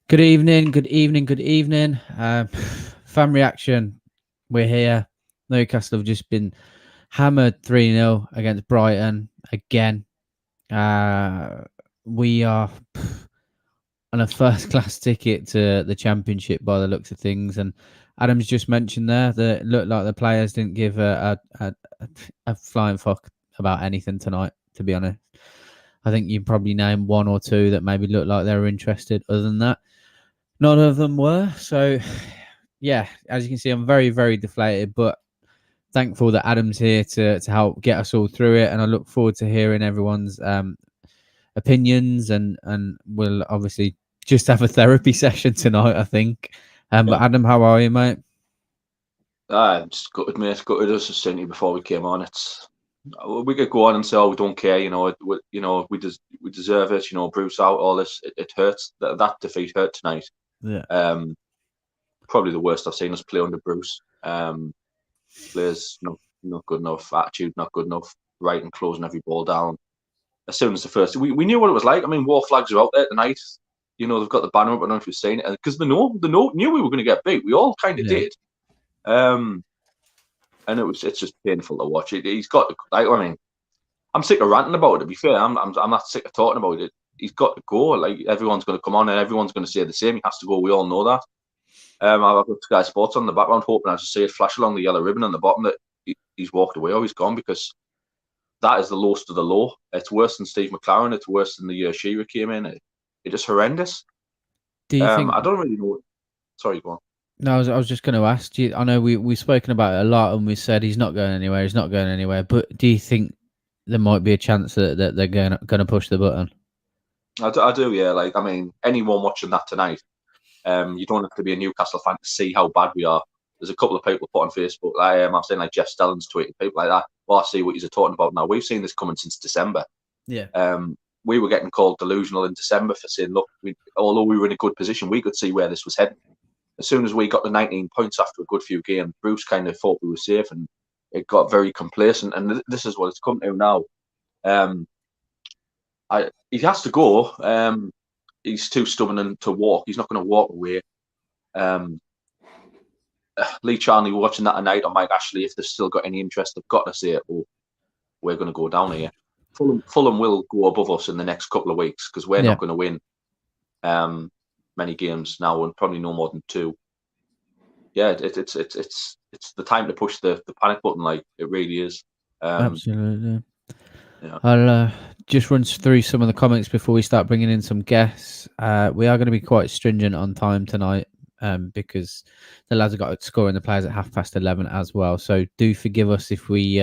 Good evening, good evening, good evening. Fan reaction. We're here. Newcastle have just been hammered 3-0 against Brighton again. We are on a first class ticket to the Championship by the looks of things. And Adam's just mentioned there that it looked like the players didn't give a flying fuck about anything tonight, to be honest. I think you probably named one or two that maybe looked like they were interested. Other than that, none of them were. So, yeah, as you can see, I'm very, very deflated, but thankful that Adam's here to help get us all through it. And I look forward to hearing everyone's opinions. And we'll obviously just have a therapy session tonight, I think. But Adam, how are you, mate? Just gutted, mate. Gutted us as Sainty before we came on. We could go on and say, "Oh, we don't care," we deserve it. Bruce out, all this. It hurts. That defeat hurt tonight. Yeah. Probably the worst I've seen us play under Bruce. Players not good enough. Attitude not good enough. Right and closing every ball down. As soon as the first, we knew what it was like. I mean, war flags are out there tonight. They've got the banner up. I don't know if you've seen it, because they knew we were going to get beat. We all kind of did. And it's just painful to watch. He's got. I'm sick of ranting about it. To be fair, I'm not sick of talking about it. He's got to go. Like, everyone's going to come on and everyone's going to say the same. He has to go. We all know that. I've got Sky Sports on the background, hoping I just see it flash along the yellow ribbon on the bottom that he's walked away or he's gone, because that is the lowest of the low. It's worse than Steve McLaren. It's worse than the year Shearer came in. It's just horrendous. Do you think? I don't really know. Sorry, go on. No, I was just going to ask you. I know we've spoken about it a lot, and we said he's not going anywhere. He's not going anywhere. But do you think there might be a chance that they're going to push the button? I do, yeah. Like, I mean, anyone watching that tonight, you don't have to be a Newcastle fan to see how bad we are. There's a couple of people put on Facebook, I've seen like Jeff Stelling's tweeting, people like that. Well, I see what you're talking about now. We've seen this coming since December. Yeah. We were getting called delusional in December for saying, look, although we were in a good position, we could see where this was heading. As soon as we got the 19 points after a good few games, Bruce kind of thought we were safe, and it got very complacent. And this is what it's come to now. He has to go. He's too stubborn to walk. He's not going to walk away. Lee Charnley watching that tonight on Mike Ashley, if they've still got any interest, they've got to say, oh, we're going to go down here. Fulham will go above us in the next couple of weeks, because we're not going to win many games now, and probably no more than 2. Yeah, it's the time to push the panic button. Like, it really is. Absolutely. Yeah. I'll just run through some of the comments before we start bringing in some guests. We are going to be quite stringent on time tonight, because the lads have got scoring the players at 11:30 as well. So do forgive us if we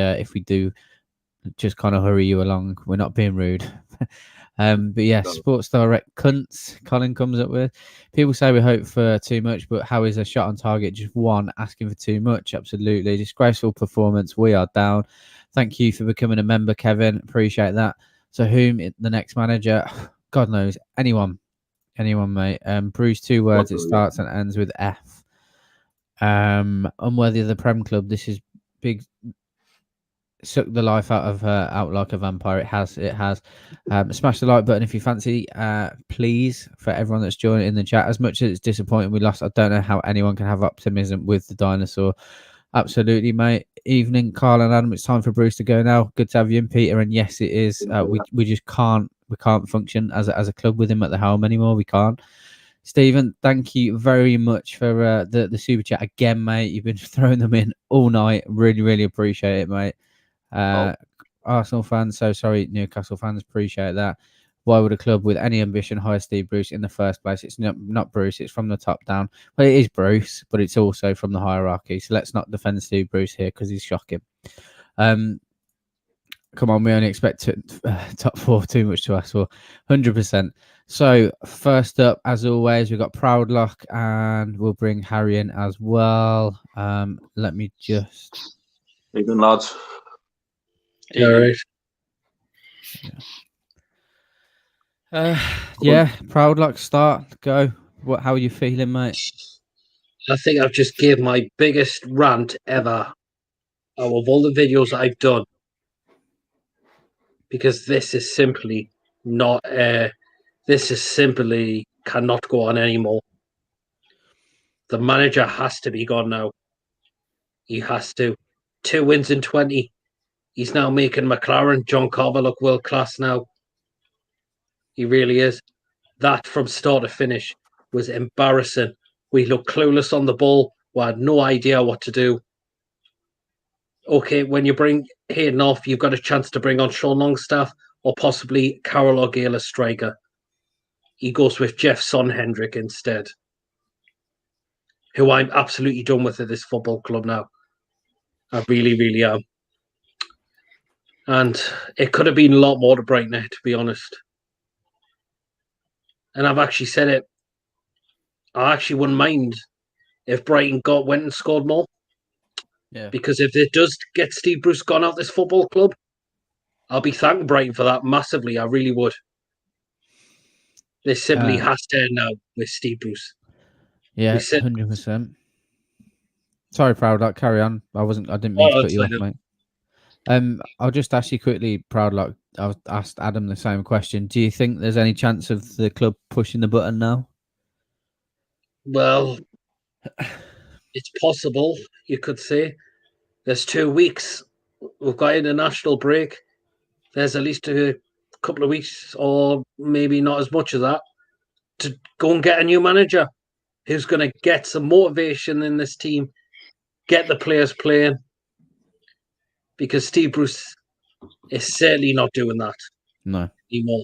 do just kind of hurry you along. We're not being rude. But yeah, Sports Direct cunts, Colin comes up with. People say we hope for too much, but how is a shot on target just one asking for too much? Absolutely. Disgraceful performance. We are down. Thank you for becoming a member, Kevin. Appreciate that. So whom the next manager? God knows. Anyone, mate. Bruce, 2 words. It starts and ends with F. Unworthy of the Prem Club. This is big. Suck the life out like a vampire. It has. Smash the like button if you fancy, please, for everyone that's joining in the chat. As much as it's disappointing we lost, I don't know how anyone can have optimism with the dinosaur. Absolutely, mate. Evening, Karl and Adam. It's time for Bruce to go now. Good to have you in, Peter. And yes, it is. We just can't function as a club with him at the helm anymore. We can't. Stephen, thank you very much for the super chat again, mate. You've been throwing them in all night. Really, really appreciate it, mate. Arsenal fans, so sorry, Newcastle fans, appreciate that. Why would a club with any ambition hire Steve Bruce in the first place? It's not Bruce, it's from the top down. Well, it is Bruce, but it's also from the hierarchy. So let's not defend Steve Bruce here, because he's shocking. Come on, we only expect top 4, too much to ask for. 100%. So first up, as always, we've got Proudlock, and we'll bring Harry in as well. Let me just... Evening, lads. Yeah, right. Yeah, Proudlock, start, go. How are you feeling, mate? I think I've just gave my biggest rant ever out of all the videos that I've done, because this is simply not. This is simply cannot go on anymore. The manager has to be gone now. He has to. 2 wins in 20. He's now making McLaren, John Carver, look world class now. He really is. That from start to finish was embarrassing. We looked clueless on the ball. We had no idea what to do. Okay, when you bring Hayden off, you've got a chance to bring on Sean Longstaff or possibly Karl Adam as striker. He goes with Jeff Son-Hendrick instead, who I'm absolutely done with at this football club now. I really, really am. And it could have been a lot more to Brighton, to be honest. And I've actually said it. I actually wouldn't mind if Brighton went and scored more. Yeah. Because if it does get Steve Bruce gone out this football club, I'll be thanking Brighton for that massively. I really would. This simply has to end now with Steve Bruce. Yeah, 100%. Sorry, Proudlock, carry on. I didn't mean to cut you off, mate. I'll just ask you quickly, Proudlock. I asked Adam the same question. Do you think there's any chance of the club pushing the button now? Well, it's possible, you could say. There's 2 weeks. We've got international break. There's at least a couple of weeks, or maybe not as much as that, to go and get a new manager who's going to get some motivation in this team, get the players playing, because Steve Bruce is certainly not doing that. No. Anymore.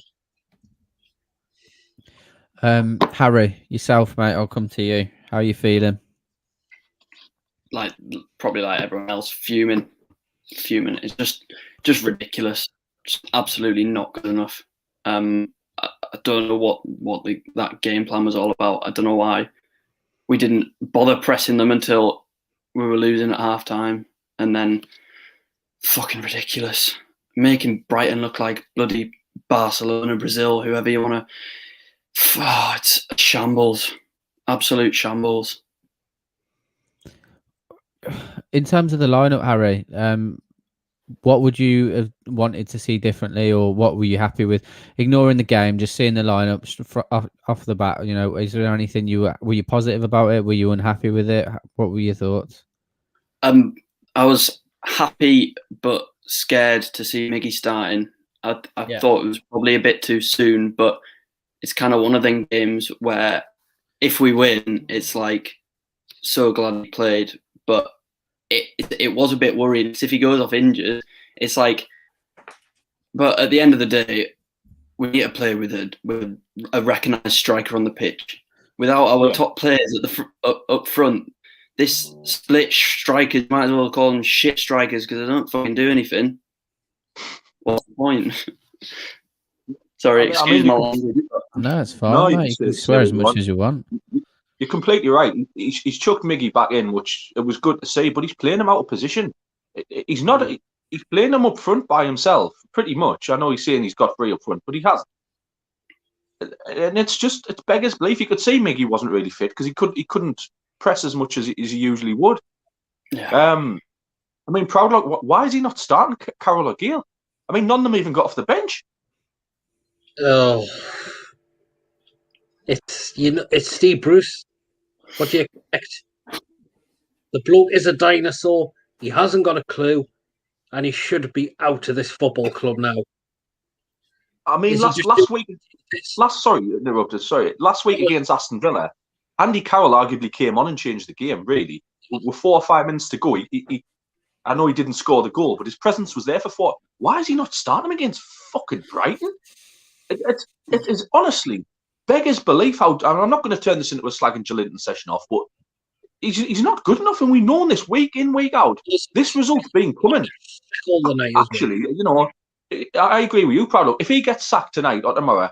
Harry, yourself, mate, I'll come to you. How are you feeling? Probably like everyone else, fuming. It's just ridiculous. Just absolutely not good enough. I don't know what that game plan was all about. I don't know why we didn't bother pressing them until we were losing at half time, and then fucking ridiculous, making Brighton look like bloody Barcelona, Brazil, whoever you want to. Oh, it's a shambles, absolute shambles. In terms of the lineup, Harry, what would you have wanted to see differently, or what were you happy with? Ignoring the game, just seeing the lineup off the bat. You know, is there anything were you positive about it? Were you unhappy with it? What were your thoughts? I was happy but scared to see Miggy starting. I thought it was probably a bit too soon, but it's kind of one of them games where if we win, it's like so glad he played. But it was a bit worrying because if he goes off injured, it's like. But at the end of the day, we need to play with a recognised striker on the pitch. Without our top players at up front, this split strikers might as well call them shit strikers because they don't fucking do anything. What's the point? Sorry, excuse my language. No, it's fine, mate. You can swear as much as you want. You're completely right. He's chucked Miggy back in, which it was good to see, but he's playing him out of position. He's not. He's playing him up front by himself, pretty much. I know he's saying he's got 3 up front, but he hasn't. And it's beggars belief. You could see Miggy wasn't really fit because he couldn't press as much as he usually would. Yeah. I mean, Proudlock, why is he not starting Karl Adam? I mean, none of them even got off the bench. Oh, it's Steve Bruce. What do you expect? The bloke is a dinosaur. He hasn't got a clue, and he should be out of this football club now. I mean, last week against Aston Villa, Andy Carroll arguably came on and changed the game. Really, with 4 or 5 minutes to go, I know he didn't score the goal, but his presence was there for 4. Why is he not starting him against fucking Brighton? It is honestly beggars belief how. And I'm not going to turn this into a slag and Gillington session off, but he's not good enough, and we've known this week in, week out. This result's been coming. Actually, you know, I agree with you, Proudlock. If he gets sacked tonight or tomorrow,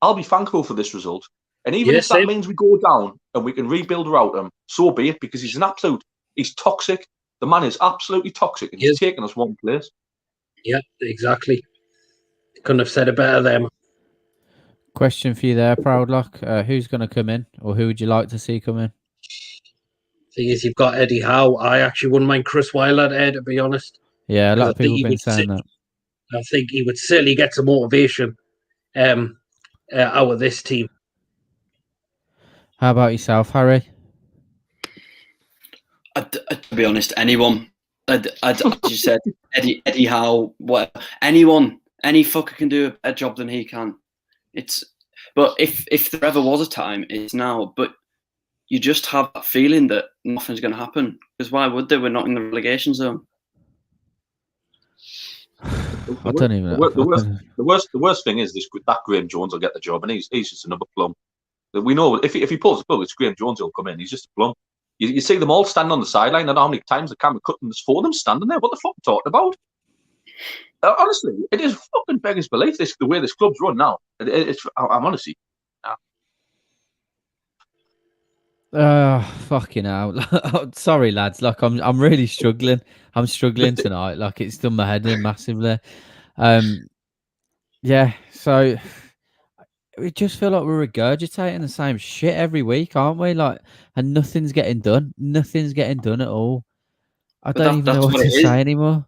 I'll be thankful for this result. And even if that means we go down and we can rebuild without him, so be it, because he's toxic. The man is absolutely toxic, and he's taken us one place. Yeah, exactly. Couldn't have said it better there. Question for you there, Proudlock. Who's going to come in, or who would you like to see come in? Thing is, you've got Eddie Howe. I actually wouldn't mind Chris Wilder there, to be honest. Yeah, a lot of people have been saying that. I think he would certainly get some motivation out of this team. How about yourself, Harry? To be honest, anyone. As you said, Eddie Howe, whatever. Anyone, any fucker can do a better job than he can. But if there ever was a time, it's now. But you just have that feeling that nothing's going to happen. Because why would they? We're not in the relegation zone. I don't even know. The worst thing is that Graham Jones will get the job, and he's just another plum. We know if he pulls the plug, it's Graham Jones who'll come in. He's just a plum. You see them all standing on the sideline. I don't know how many times the camera cut and there's 4 of them standing there. What the fuck are you talking about? Honestly, it is fucking beggars belief the way this club's run now. I'm honestly. Fucking hell. Sorry, lads. Like I'm really struggling. I'm struggling tonight. Like it's done my head in massively. Yeah. So we just feel like we're regurgitating the same shit every week, aren't we? Like, and nothing's getting done. Nothing's getting done at all. I don't even know what to say anymore.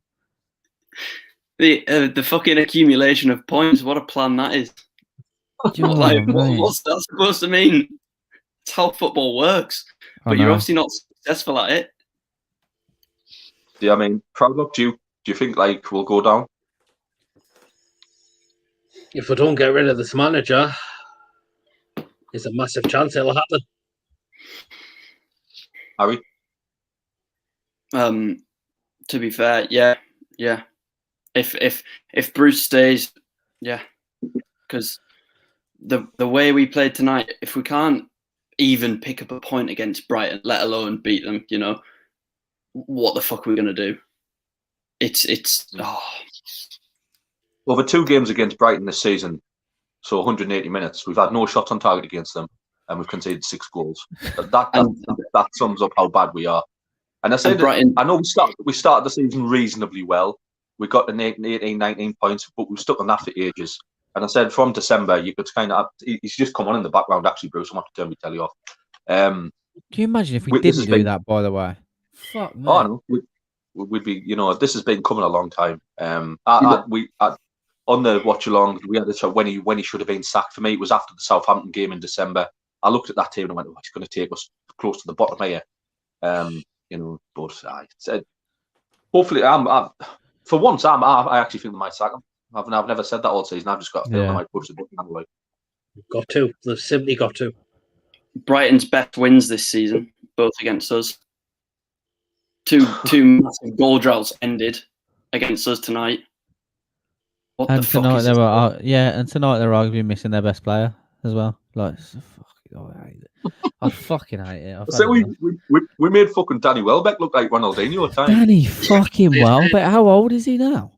The fucking accumulation of points. What a plan that is. What's that supposed to mean? It's how football works. But you're obviously not successful at it. Yeah, I mean, Proudlock, do you think like we'll go down? If we don't get rid of this manager, there's a massive chance it'll happen. Harry? To be fair, yeah. If Bruce stays, yeah. Because the way we played tonight, if we can't even pick up a point against Brighton, let alone beat them, what the fuck are we gonna do? Over 2 games against Brighton this season, so 180 minutes, we've had no shots on target against them, and we've conceded 6 goals. That sums up how bad we are. And I said, Brighton, I know we started the season reasonably well. We got the 18, 19 points, but we've stuck on that for ages. And I said from December, you could kind of he's just come on in the background. Actually, Bruce, I'm going to turn my telly off. Can you imagine if we didn't do that? By the way, fuck man. Oh no, we'd be. This has been coming a long time. On the watch along, we had this when he should have been sacked. For me, it was after the Southampton game in December. I looked at that team and went, "Oh, it's going to take us close to the bottom here." But I said, hopefully, for once, I actually think they might sack him. I've never said that all season. I've just got a feeling I might push the button. Like. Got to. They've simply got to. Brighton's best wins this season, both against us. Two massive goal droughts ended against us tonight. And tonight they were tonight they're arguably missing their best player as well. Like, I hate it. I fucking hate it. So we made fucking Danny Welbeck look like Ronaldinho at times. Danny fucking Welbeck. How old is he now?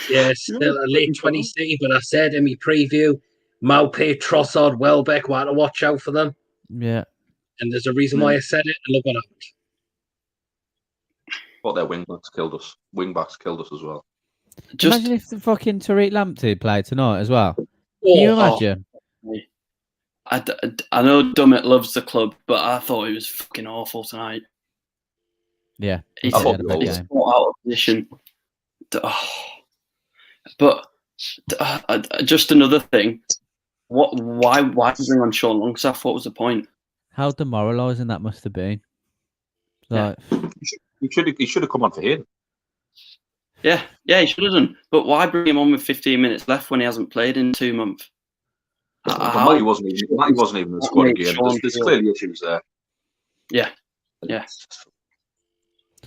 Yeah, still a late 20s, but I said in my preview, Maupay, Trossard, Welbeck, we had to watch out for them. Yeah. And there's a reason why I said it, and look what happened. But their wing-backs killed us. Wing-backs killed us as well. Imagine if the fucking Tariq Lamptey played tonight as well. Can you imagine? I know Dummett loves the club, but I thought he was fucking awful tonight. Yeah. He's out of position. But just another thing. Why bring on Sean Longstaff? What was the point? How demoralising that must have been. Like, he should have come on for him. Yeah, he should have done. But why bring him on with 15 minutes left when he hasn't played in 2 months? Matty wasn't even in the squad again. There's clearly issues there. Yeah.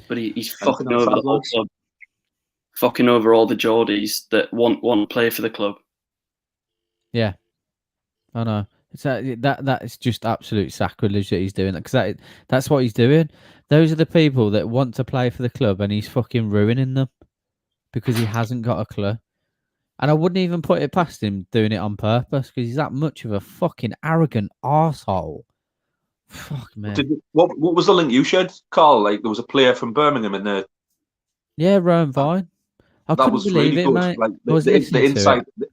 But he's fucking over the whole club. Fucking over all the Geordies that want to play for the club. Yeah, I know. It's that is just absolute sacrilege that he's doing. Because that's what he's doing. Those are the people that want to play for the club, and he's fucking ruining them because he hasn't got a clue. And I wouldn't even put it past him doing it on purpose because he's that much of a fucking arrogant arsehole. Fuck, man. What was the link you shared, Carl? Like, there was a player from Birmingham in there. Yeah, Rowan Vine. I couldn't believe it, mate. Like, I was listening to it.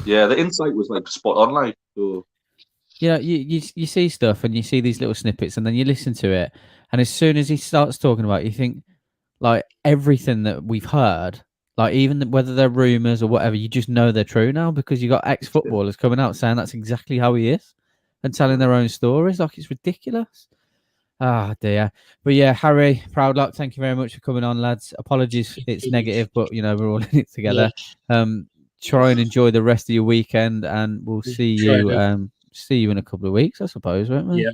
The insight was like spot on. Like, so. You see stuff and you see these little snippets and then you listen to it. And as soon as he starts talking about it, you think, like, everything that we've heard, like, even whether they're rumours or whatever, you just know they're true now because you got ex-footballers coming out saying that's exactly how he is. and telling their own stories. Like, it's ridiculous. Ah, dear. But yeah, Harry, proud luck. Thank you very much for coming on, lads. Apologies, it's negative, but we're all in it together. Try and enjoy the rest of your weekend, and we'll see you in a couple of weeks, I suppose, won't we? Yeah.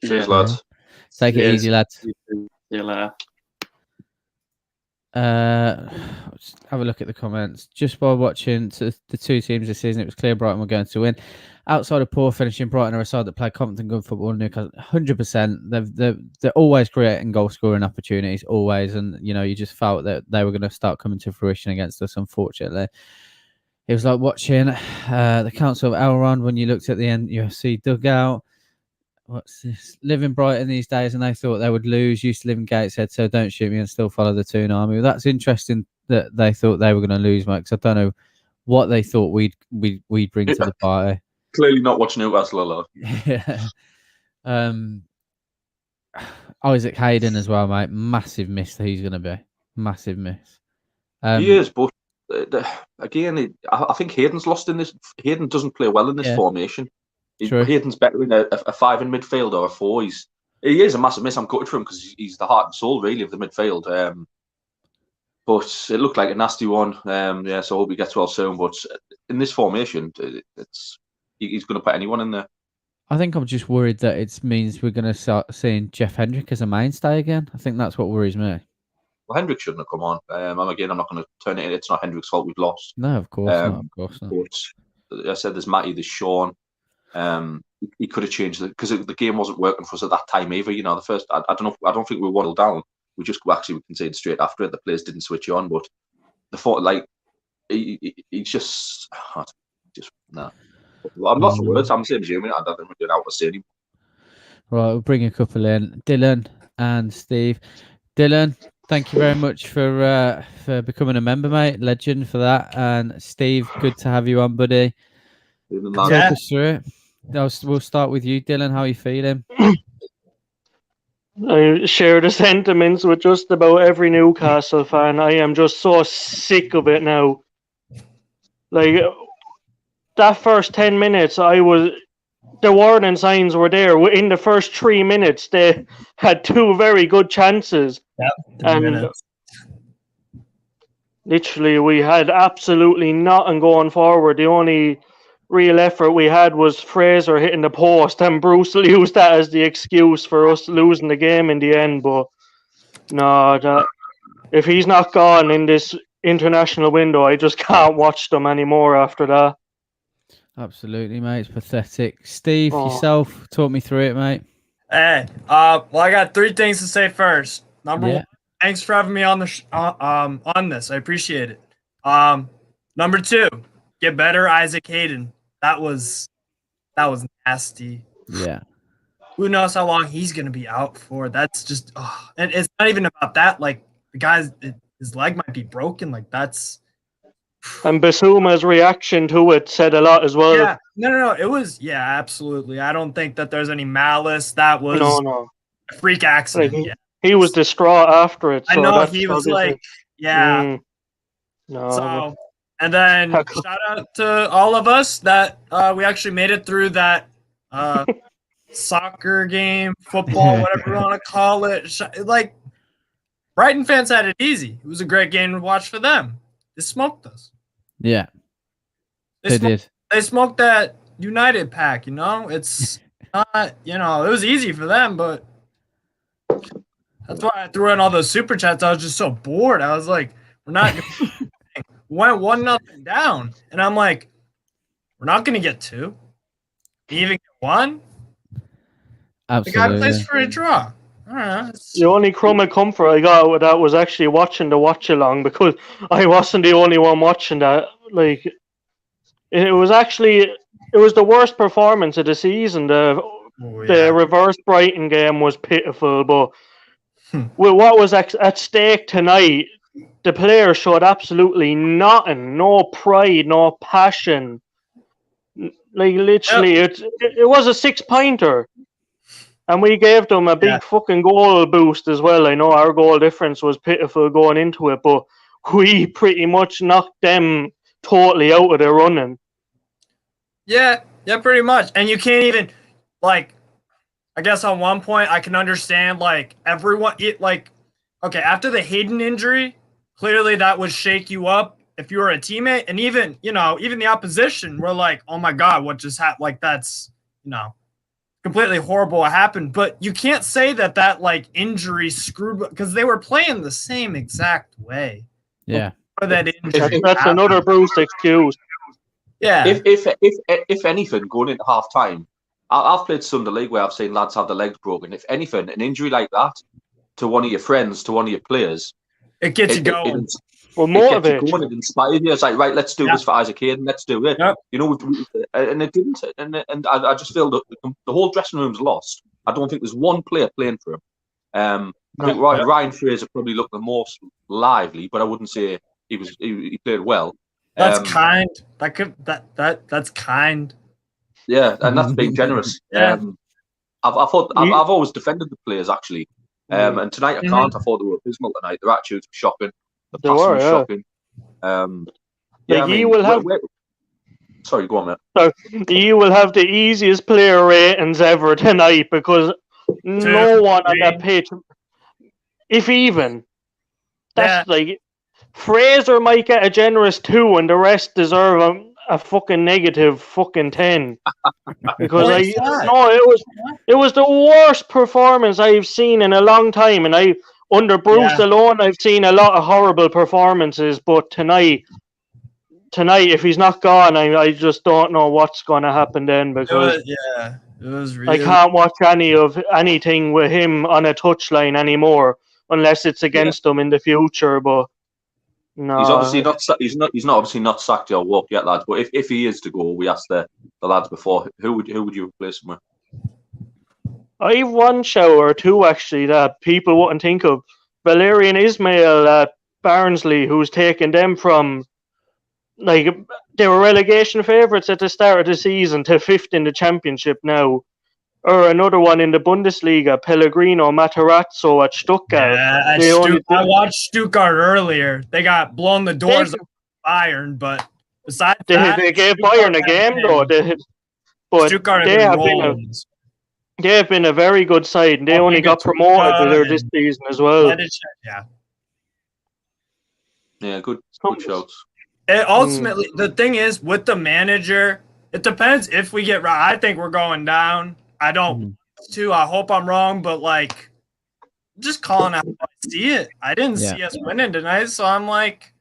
Cheers, lads. Take it easy, lads. See you later. Let's have a look at the comments. Just by watching the two teams this season, it was clear Brighton were going to win. Outside of poor finishing, Brighton are a side that play confident, good football. Newcastle, 100%. They're always creating goal scoring opportunities, always. And you just felt that they were going to start coming to fruition against us. Unfortunately, it was like watching the Council of Elrond when you looked at the NUFC dugout. What's this? Live in Brighton these days, and they thought they would lose. Used to live in Gateshead, so don't shoot me and still follow the Toon Army. Well, that's interesting that they thought they were going to lose, mate. Because I don't know what they thought we'd bring to the party. Clearly not watching Newcastle a lot. Yeah. Isaac Hayden as well, mate. Massive miss that he's going to be. Massive miss. He is, but again, I think Hayden's lost in this. Hayden doesn't play well in this formation. Hayden's better in a 5 in midfield or a 4. He is a massive miss. I'm gutted for him because he's the heart and soul, really, of the midfield. But it looked like a nasty one. So I hope he gets well soon. But in this formation, he's going to put anyone in there. I think I'm just worried that it means we're going to start seeing Jeff Hendrick as a mainstay again. I think that's what worries me. Well, Hendrick shouldn't have come on. Again, I'm not going to turn it in. It's not Hendrick's fault we've lost. No, of course not. Of course not. But I said there's Matty, there's Sean. He could have changed it because the game wasn't working for us at that time either. The first, I don't think we were 1-0 down. We conceded straight after it. The players didn't switch on, but the thought, like, he's just nah. I'm lost for words. I'm the same as you. I don't really know what to say anymore. Right, we'll bring a couple in, Dylan and Steve. Dylan, thank you very much for becoming a member, mate. Legend for that. And Steve, good to have you on, buddy. Talk us through it. We'll start with you, Dylan. How are you feeling? I share the sentiments with just about every Newcastle fan. I am just so sick of it now. Like, that first 10 minutes, the warning signs were there. In the first 3 minutes, they had 2 very good chances. And literally, we had absolutely nothing going forward. The only real effort we had was Fraser hitting the post, and Bruce used that as the excuse for us losing the game in the end. But no, if he's not gone in this international window, I just can't watch them anymore after that. Absolutely, mate. It's pathetic. Steve, yourself, talk me through it, mate. Hey, well, I got 3 things to say first. Number 1, thanks for having me on the on this. I appreciate it. Number 2, get better, Isaac Hayden. That was nasty. Yeah. Who knows how long he's gonna be out for? That's just, and it's not even about that. Like, the guy's his leg might be broken. Like, that's. And Basuma's reaction to it said a lot as well. Yeah, no. It was, absolutely. I don't think that there's any malice. That was a freak accident. Like, he was distraught after it. So I know he was like, no. So, and then shout out to all of us that we actually made it through that soccer game, football, whatever you want to call it. Like, Brighton fans had it easy. It was a great game to watch for them. They smoked us. Yeah, they did. They smoked that United pack, It's not, it was easy for them, but that's why I threw in all those super chats. I was just so bored. I was like, we're not went 1-0 down. And I'm like, we're not going to get 2. Even get 1? Absolutely. The guy plays for a draw. The only crumb of comfort I got with that was actually watching the watch along, because I wasn't the only one watching that. Like, it was the worst performance of the season. The reverse Brighton game was pitiful, but with what was at stake tonight, the players showed absolutely nothing. No pride, no passion. Like, literally, it was a 6-pointer. And we gave them a big fucking goal boost as well. I know our goal difference was pitiful going into it, but we pretty much knocked them totally out of their running. Yeah, Yeah, pretty much. And you can't even, like, I guess on one point I can understand, like, everyone, okay, after the Hayden injury, clearly that would shake you up if you were a teammate. And even, even the opposition were like, oh my God, what just happened? Like, that's, completely horrible what happened. But you can't say that like, injury screwed, because they were playing the same exact way. Yeah. That injury that's another Bruce excuse. Yeah. If anything, going into half time, I've played Sunday League where I've seen lads have their legs broken. If anything, an injury like that to one of your friends, to one of your players, it gets you going. It inspires you. It's like, right, let's do this for Isaac Hayden. Let's do it. Yep. And it didn't. And I just feel that the whole dressing room's lost. I don't think there's one player playing for him. I think Ryan Fraser probably looked the most lively, but I wouldn't say he played well. That's kind. That's kind. Yeah, and that's being generous. Yeah. I've always defended the players actually, and tonight I can't. I thought they were abysmal tonight. Their attitudes were shocking. The passing was shocking. Sorry, go on, mate. So you will have the easiest player ratings ever tonight because no one on that pitch, if even, that's like Fraser might get a generous 2 and the rest deserve a fucking negative fucking 10 because it was the worst performance I've seen in a long time, and under Bruce alone I've seen a lot of horrible performances, but tonight if he's not gone, I just don't know what's going to happen then, because it was really, I can't watch anything with him on a touchline anymore unless it's against him in the future. But no, he's obviously not. He's not obviously not sacked or walked yet, lads. But if he is to go, we asked the lads before, who would you replace him with? I've one show or two actually that people wouldn't think of. Valerian Ismail at Barnsley, who's taken them from, like, they were relegation favourites at the start of the season to 5th in the Championship now. Or another one in the Bundesliga, Pellegrino Matarazzo at Stuttgart. Yeah, I watched Stuttgart earlier. They got blown the doors of Bayern, but besides that... They gave Bayern a game, though. But Stuttgart they have been a very good side, and they only got promoted this season as well. Yeah, good shouts. Ultimately, the thing is, with the manager, it depends if we get right. I think we're going down. I don't I hope I'm wrong, but like, just calling out how I see it. I didn't see us winning tonight, so I'm like,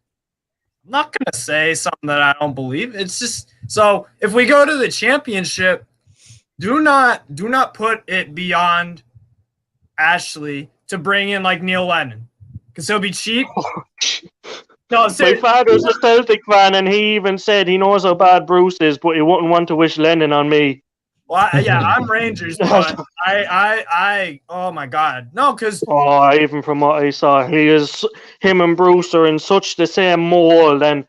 I'm not gonna say something that I don't believe. It's just, so if we go to the championship, do not put it beyond Ashley to bring in like Neil Lennon, because he'll be cheap. No, my father's a Celtic fan, and he even said he knows how bad Bruce is, but he wouldn't want to wish Lennon on me. Well, I'm Rangers, but I oh my God, no, because even from what I saw, him and Bruce are in such the same mold, and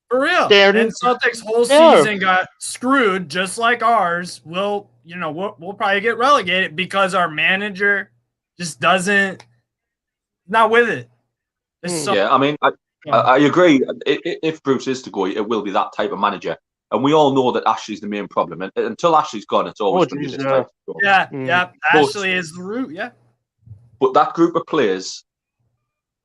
for real, and Celtics' whole season got screwed, just like ours. We'll probably get relegated because our manager just not with it. I mean, I agree. If Bruce is to go, it will be that type of manager. And we all know that Ashley's the main problem. And until Ashley's gone, it's always going to be this type of problem. Yeah. Ashley is the root, But that group of players,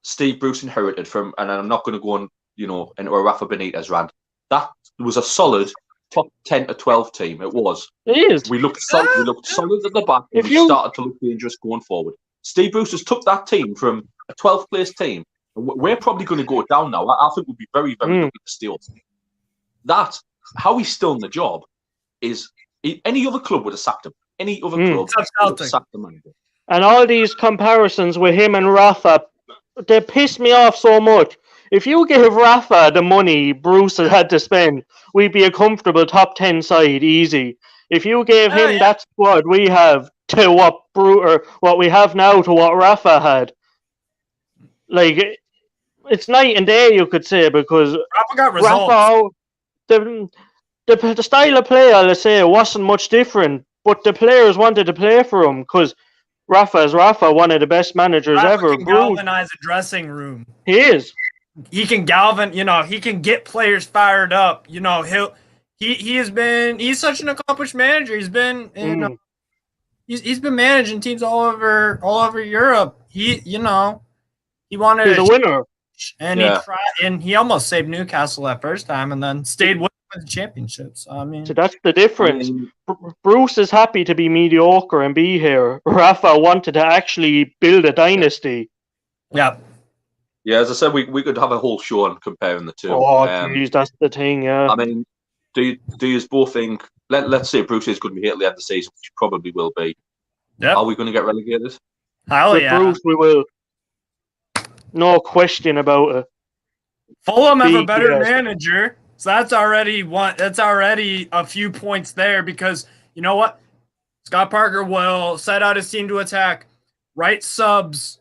Steve Bruce inherited from, and I'm not going to go on, into a Rafa Benitez rant, that was a solid top 10 to 12 team. It was. It is. We looked solid. We looked solid at the back. And we started to look dangerous going forward. Steve Bruce has took that team from a 12th place team. We're probably going to go down now. I think we'll be very, very lucky to steal. How he's still in the job is any other club would have sacked him. Any other club would have sacked the manager. And all these comparisons with him and Rafa, they piss me off so much. If you give Rafa the money Bruce has had to spend, we'd be a comfortable top 10 side, easy. If you gave him that squad we have to what we have now to what Rafa had, like, it's night and day, you could say, because Rafa got results. The style of play, I'll say, wasn't much different, but the players wanted to play for him because Rafa is one of the best managers ever. He can galvanize a dressing room. He is. He can he can get players fired up. he's such an accomplished manager. He's been in he's been managing teams all over Europe. He wanted He's a winner. And he tried, and he almost saved Newcastle that first time, and then stayed with the championships. I mean, so that's the difference. Bruce is happy to be mediocre and be here. Rafa wanted to actually build a dynasty. Yeah. Yeah, as I said, we could have a whole show on comparing the two. Oh, geez, that's the thing. Yeah. I mean, do you both think? Let's say Bruce is going to be here at the end of the season, which he probably will be. Yeah. Are we going to get relegated? Hell yeah. Bruce, we will. No question about it. Fulham have a better manager, so that's already a few points there, because you know what? Scott Parker will set out his team to attack. Right subs.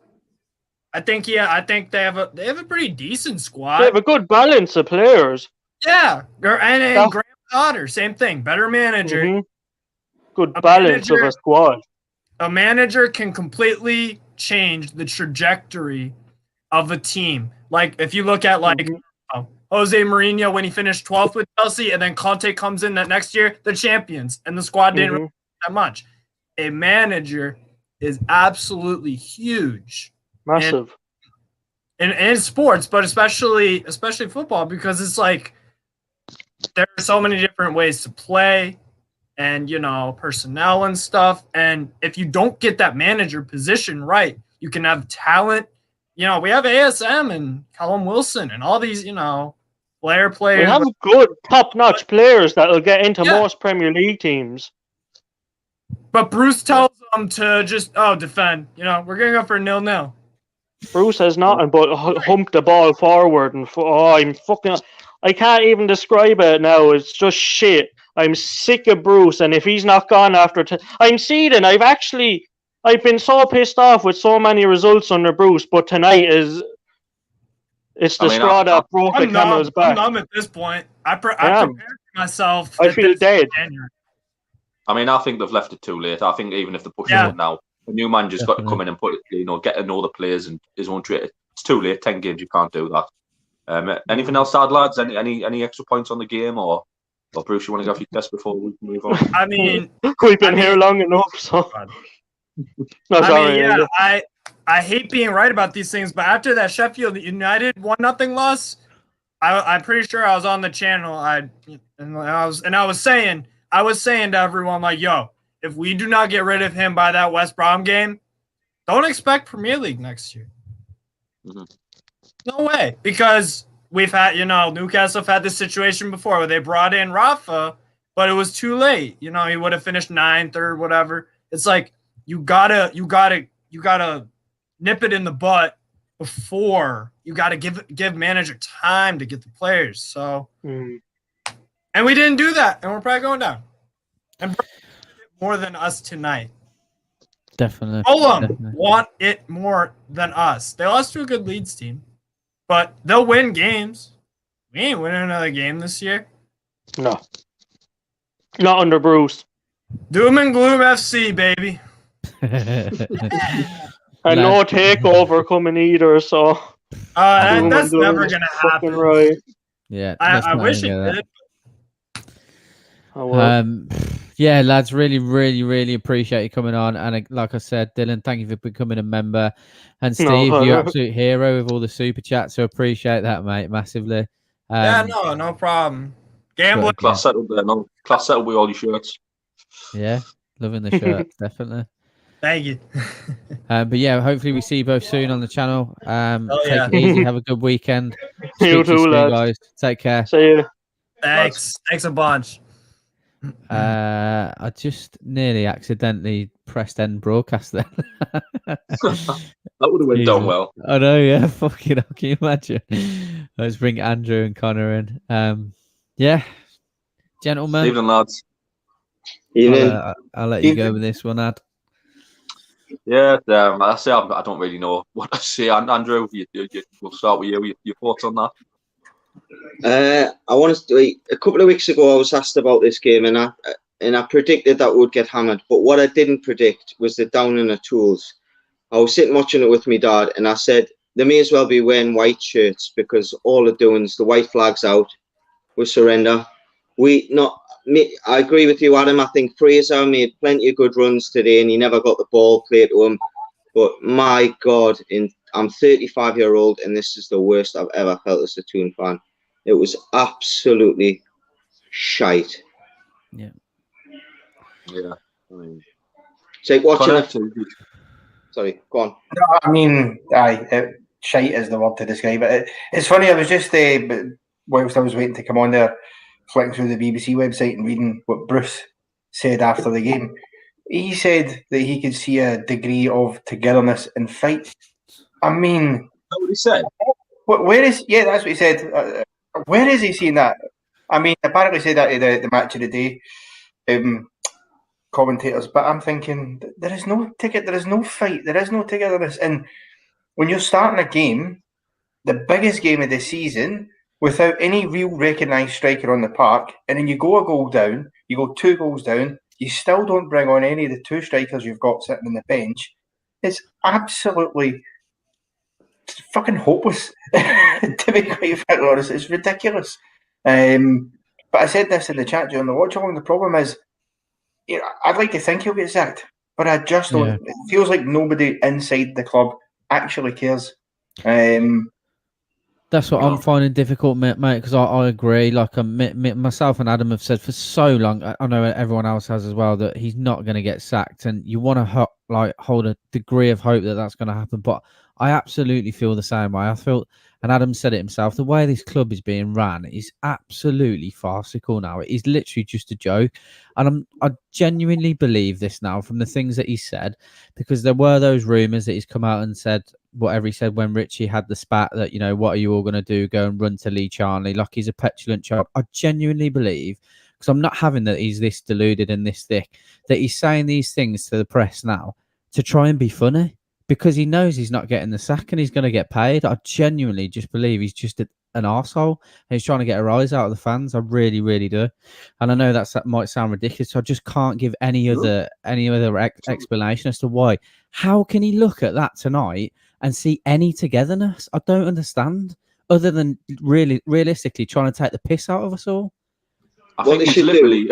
I think they have a pretty decent squad. They have a good balance of players. Yeah, and Graham Potter, same thing. Better manager. Mm-hmm. Good balance of a squad. A manager can completely change the trajectory of a team. Like if you look at Jose Mourinho when he finished 12th with Chelsea, and then Conte comes in that next year, the champions, and the squad didn't really that much. A manager is absolutely huge, massive, in sports, but especially football, because it's like there are so many different ways to play, and personnel and stuff. And if you don't get that manager position right, you can have talent. We have ASM and Callum Wilson and all these, players. We have good, top-notch players that will get into most Premier League teams. But Bruce tells them to just, defend. We're going to go for 0-0. Bruce has nothing but hump the ball forward. And I can't even describe it now. It's just shit. I'm sick of Bruce. And if he's not gone after... I'm seething. I've been so pissed off with so many results under Bruce, but tonight it's the straw that broke the camel's back. I'm numb at this point. I prepared myself. I feel dead. I mean, I think they've left it too late. I think even if they're pushing it now, a new manager's got to come in and get to know the players and his own trait. It's too late. 10 games, you can't do that. Anything else, sad lads? Any extra points on the game, or Bruce, you want to go off your test before we move on? I mean, we've been here long enough, so. No, sorry. I hate being right about these things, but after that Sheffield United 1-0 loss, I'm pretty sure I was on the channel. I was saying to everyone, like, yo, if we do not get rid of him by that West Brom game, don't expect Premier League next year. Mm-hmm. No way, because we've had, Newcastle have had this situation before where they brought in Rafa, but it was too late. He would have finished 9th or whatever. It's like, you gotta nip it in the butt before. You gotta give manager time to get the players. So, and we didn't do that, and we're probably going down. And more than us tonight. Definitely. Fulham want it more than us. They lost to a good Leeds team, but they'll win games. We ain't winning another game this year. No, not under Bruce. Doom and gloom FC, baby. And no takeover coming either, so that's never gonna happen. Right. Yeah, I wish it did. Yeah, lads, really, really, really appreciate you coming on. And like I said, Dylan, thank you for becoming a member. And Steve, you're absolute hero with all the super chats, so appreciate that, mate, massively. No problem. Gambling. Class settled there, no? Class settled with all your shirts. Yeah, loving the shirts, definitely. Thank you. But yeah, hopefully we see you both soon on the channel. Take it easy, have a good weekend. You too, lads. Guys. Take care. See you. Thanks a bunch. I just nearly accidentally pressed end broadcast then. That would have went down well. I know, yeah. Fucking hell, can you imagine? Let's bring Andrew and Connor in. Yeah, gentlemen. Evening, lads. I'll let you go with this one, Ad. Yeah, I say I don't really know what to say. Andrew, we'll start with you. Your thoughts on that? I want to. A couple of weeks ago, I was asked about this game, and I predicted that we would get hammered. But what I didn't predict was the down in the tools. I was sitting watching it with my dad, and I said they may as well be wearing white shirts because all they're doing is the white flags out with surrender. I agree with you, Adam. I think Fraser made plenty of good runs today, and he never got the ball clear to him. But my God, I'm 35-year-old, and this is the worst I've ever felt as a Toon fan. It was absolutely shite. Yeah. Yeah. I mean, it's like watching it. Sorry, go on. No, I mean, shite is the word to describe it. It's funny. I was just whilst I was waiting to come on there, flicking through the BBC website and reading what Bruce said after the game. He said that he could see a degree of togetherness and fight. I mean, that's what he said. Where is? Yeah, that's what he said. Where is he seeing that? I mean, apparently said that to the match of the day commentators. But I'm thinking there is no ticket. There is no fight. There is no togetherness. And when you're starting a game, the biggest game of the season, without any real recognised striker on the park, and then you go a goal down, you go 2 goals down, you still don't bring on any of the 2 strikers you've got sitting on the bench. It's absolutely fucking hopeless, to be quite frankly honest. It's ridiculous. But I said this in the chat during the watch along. The problem is, I'd like to think he'll get sacked, but I just don't. Yeah. It feels like nobody inside the club actually cares. That's what I'm finding difficult, mate, because I agree. Like myself and Adam have said for so long, I know everyone else has as well, that he's not going to get sacked, and you want to hold a degree of hope that that's going to happen. But I absolutely feel the same way. I feel, and Adam said it himself, the way this club is being ran is absolutely farcical now. It is literally just a joke, and I genuinely believe this now from the things that he said, because there were those rumours that he's come out and said whatever he said when Richie had the spat that, what are you all going to do? Go and run to Lee Charnley like he's a petulant child. I genuinely believe, because I'm not having that he's this deluded and this thick, that he's saying these things to the press now to try and be funny, because he knows he's not getting the sack and he's going to get paid. I genuinely just believe he's just an arsehole and he's trying to get a rise out of the fans. I really, really do. And I know that might sound ridiculous. So I just can't give any other explanation as to why. How can he look at that tonight and see any togetherness? I don't understand, other than realistically trying to take the piss out of us all. I think he's literally,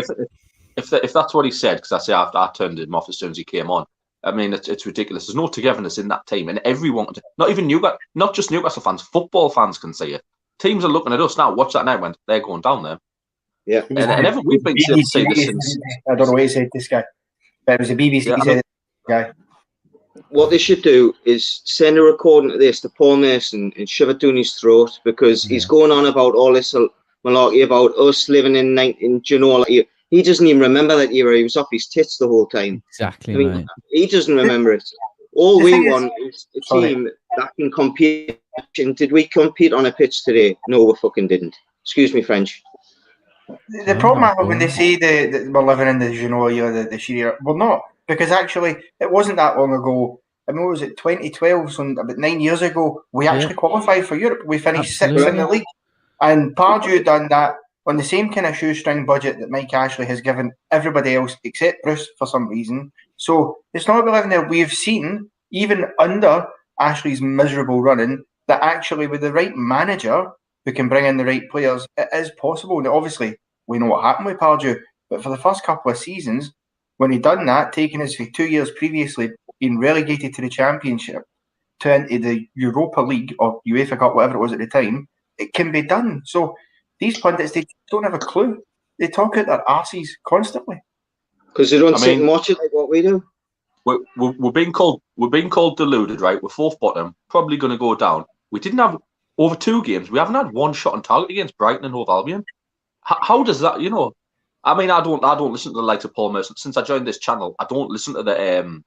if that's what he said, because I turned him off as soon as he came on. I mean, it's ridiculous. There's no togetherness in that team, and everyone, not just Newcastle fans, football fans can see it. Teams are looking at us now. Watch that now when they're going down there. Yeah, and we've been saying this since. I don't know what he said. This guy, but it was a BBC said guy. What they should do is send a recording of this to Paul Mason and shove it down his throat, because he's going on about all this malarkey about us living in Genoa. He doesn't even remember that era. He was off his tits the whole time. Exactly, I mean, mate. He doesn't remember it. All we want is a team that can compete. Did we compete on a pitch today? No, we fucking didn't. Excuse me, French. The problem I have when they say that we're living in the Genoa era, the Syria, we're not. Because actually, it wasn't that long ago. I mean, what was it, 2012? So about 9 years ago, we actually qualified for Europe. We finished 6th in the league. And Pardew done that on the same kind of shoestring budget that Mike Ashley has given everybody else except Bruce for some reason. So it's not about living there. We've seen, even under Ashley's miserable running, that actually with the right manager who can bring in the right players, it is possible. Now, obviously, we know what happened with Pardew, but for the first couple of seasons, when he done that, taking us for 2 years previously, being relegated to the Championship, to into the Europa League or UEFA Cup, whatever it was at the time, it can be done. So these pundits, they don't have a clue. They talk out their arses constantly. Because they don't sit and watch it like what we do. We're being called deluded, right? We're fourth bottom, probably going to go down. We didn't have, over 2 games, we haven't had one shot on target against Brighton and Hove Albion. How does that, I mean, I don't listen to the likes of Paul Merson. Since I joined this channel, I don't listen to the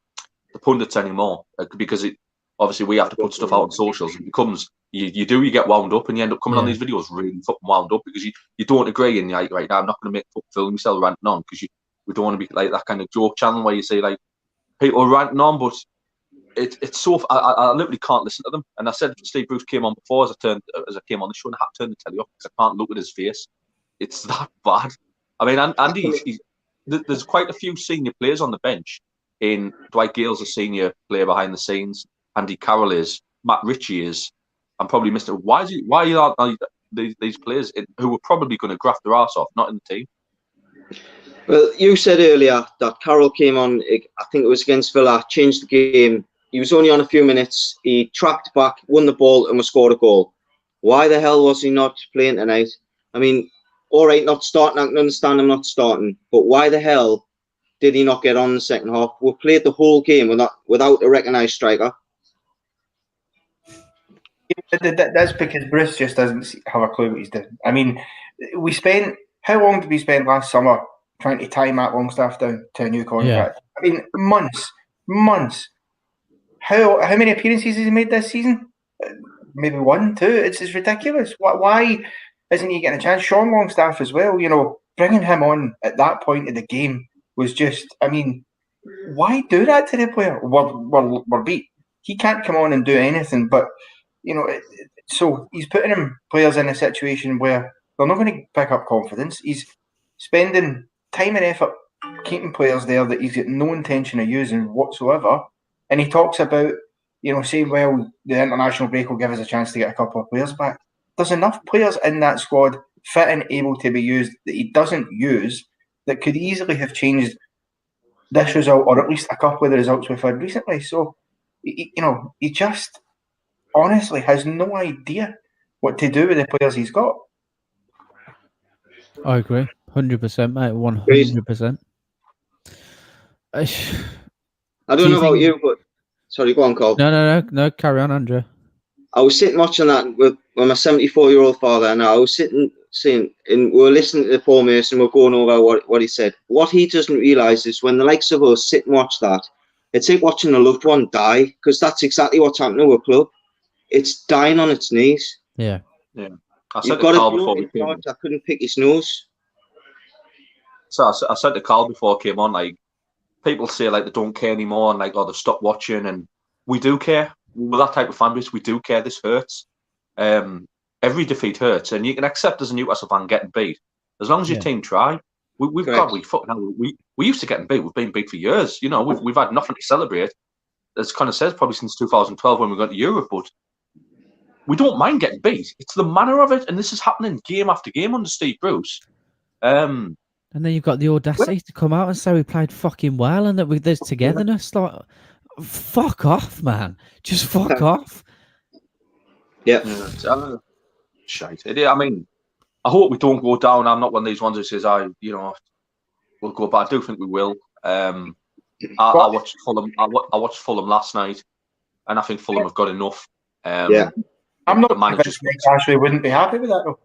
pundits anymore, because obviously we have to put stuff out on socials. It becomes you get wound up and you end up coming on these videos really fucking wound up because you don't agree and you're like, right now I'm not going to make film yourself ranting on, because we don't want to be like that kind of joke channel where you say like people ranting on, but it's so I literally can't listen to them. And I said Steve Bruce came on before as I came on the show, and I had to turn the telly off because I can't look at his face. It's that bad. I mean, Andy, there's quite a few senior players on the bench. In Dwight Gale's a senior player behind the scenes. Andy Carroll is. Matt Ritchie is. I'm probably missing. Why are these players who are probably going to graft their arse off not in the team? Well, you said earlier that Karl came on, I think it was against Villa, changed the game. He was only on a few minutes. He tracked back, won the ball, and was scored a goal. Why the hell was he not playing tonight? I mean, all right, not starting. I can understand him not starting. But why the hell did he not get on in the second half? We played the whole game without a recognised striker. That's because Bruce just doesn't have a clue what he's doing. I mean, how long did we spend last summer trying to tie Matt Longstaff down to a new contract? Yeah. I mean, months. How many appearances has he made this season? Maybe 1, 2. It's ridiculous. Why isn't he getting a chance? Sean Longstaff as well. You know, bringing him on at that point of the game was just. I mean, why do that to the player? We're beat. He can't come on and do anything. But you know, so he's putting players in a situation where they're not going to pick up confidence. He's spending time and effort keeping players there that he's got no intention of using whatsoever. And he talks about, you know, saying, well, the international break will give us a chance to get a couple of players back. There's enough players in that squad fit and able to be used that he doesn't use that could easily have changed this result or at least a couple of the results we've had recently. So, you know, he just honestly has no idea what to do with the players he's got. I agree. 100%, mate. 100%. I don't know about you, but sorry, go on, Carl. No. Carry on, Andrew. I was sitting watching that with my 74-year-old father, and I was sitting saying, and we were listening to Paul Mason. We're going over what he said. What he doesn't realise is when the likes of us sit and watch that, it's like watching a loved one die, because that's exactly what's happening with a club. It's dying on its knees. Yeah. I said to Carl before we came on. I couldn't pick his nose. So I said to Carl before I came on, like, people say like they don't care anymore and like, oh, they've stopped watching, and we do care. With that type of fan base, we do care. This hurts. Every defeat hurts, and you can accept as a Newcastle fan getting beat as long as your team try. We used to getting beat. We've been beat for years. You know, we've had nothing to celebrate. As Connor says, probably since 2012 when we got to Europe, but we don't mind getting beat. It's the manner of it, and this is happening game after game under Steve Bruce. And then you've got the audacity to come out and say we played fucking well and that there's togetherness. Like, fuck off, man. Just fuck off. Yeah. Shite. I mean, I hope we don't go down. I'm not one of these ones who says, we'll go, but I do think we will. I watched Fulham. I watched Fulham last night, and I think Fulham have got enough. I'm not convinced Mike Ashley wouldn't be happy with that, though.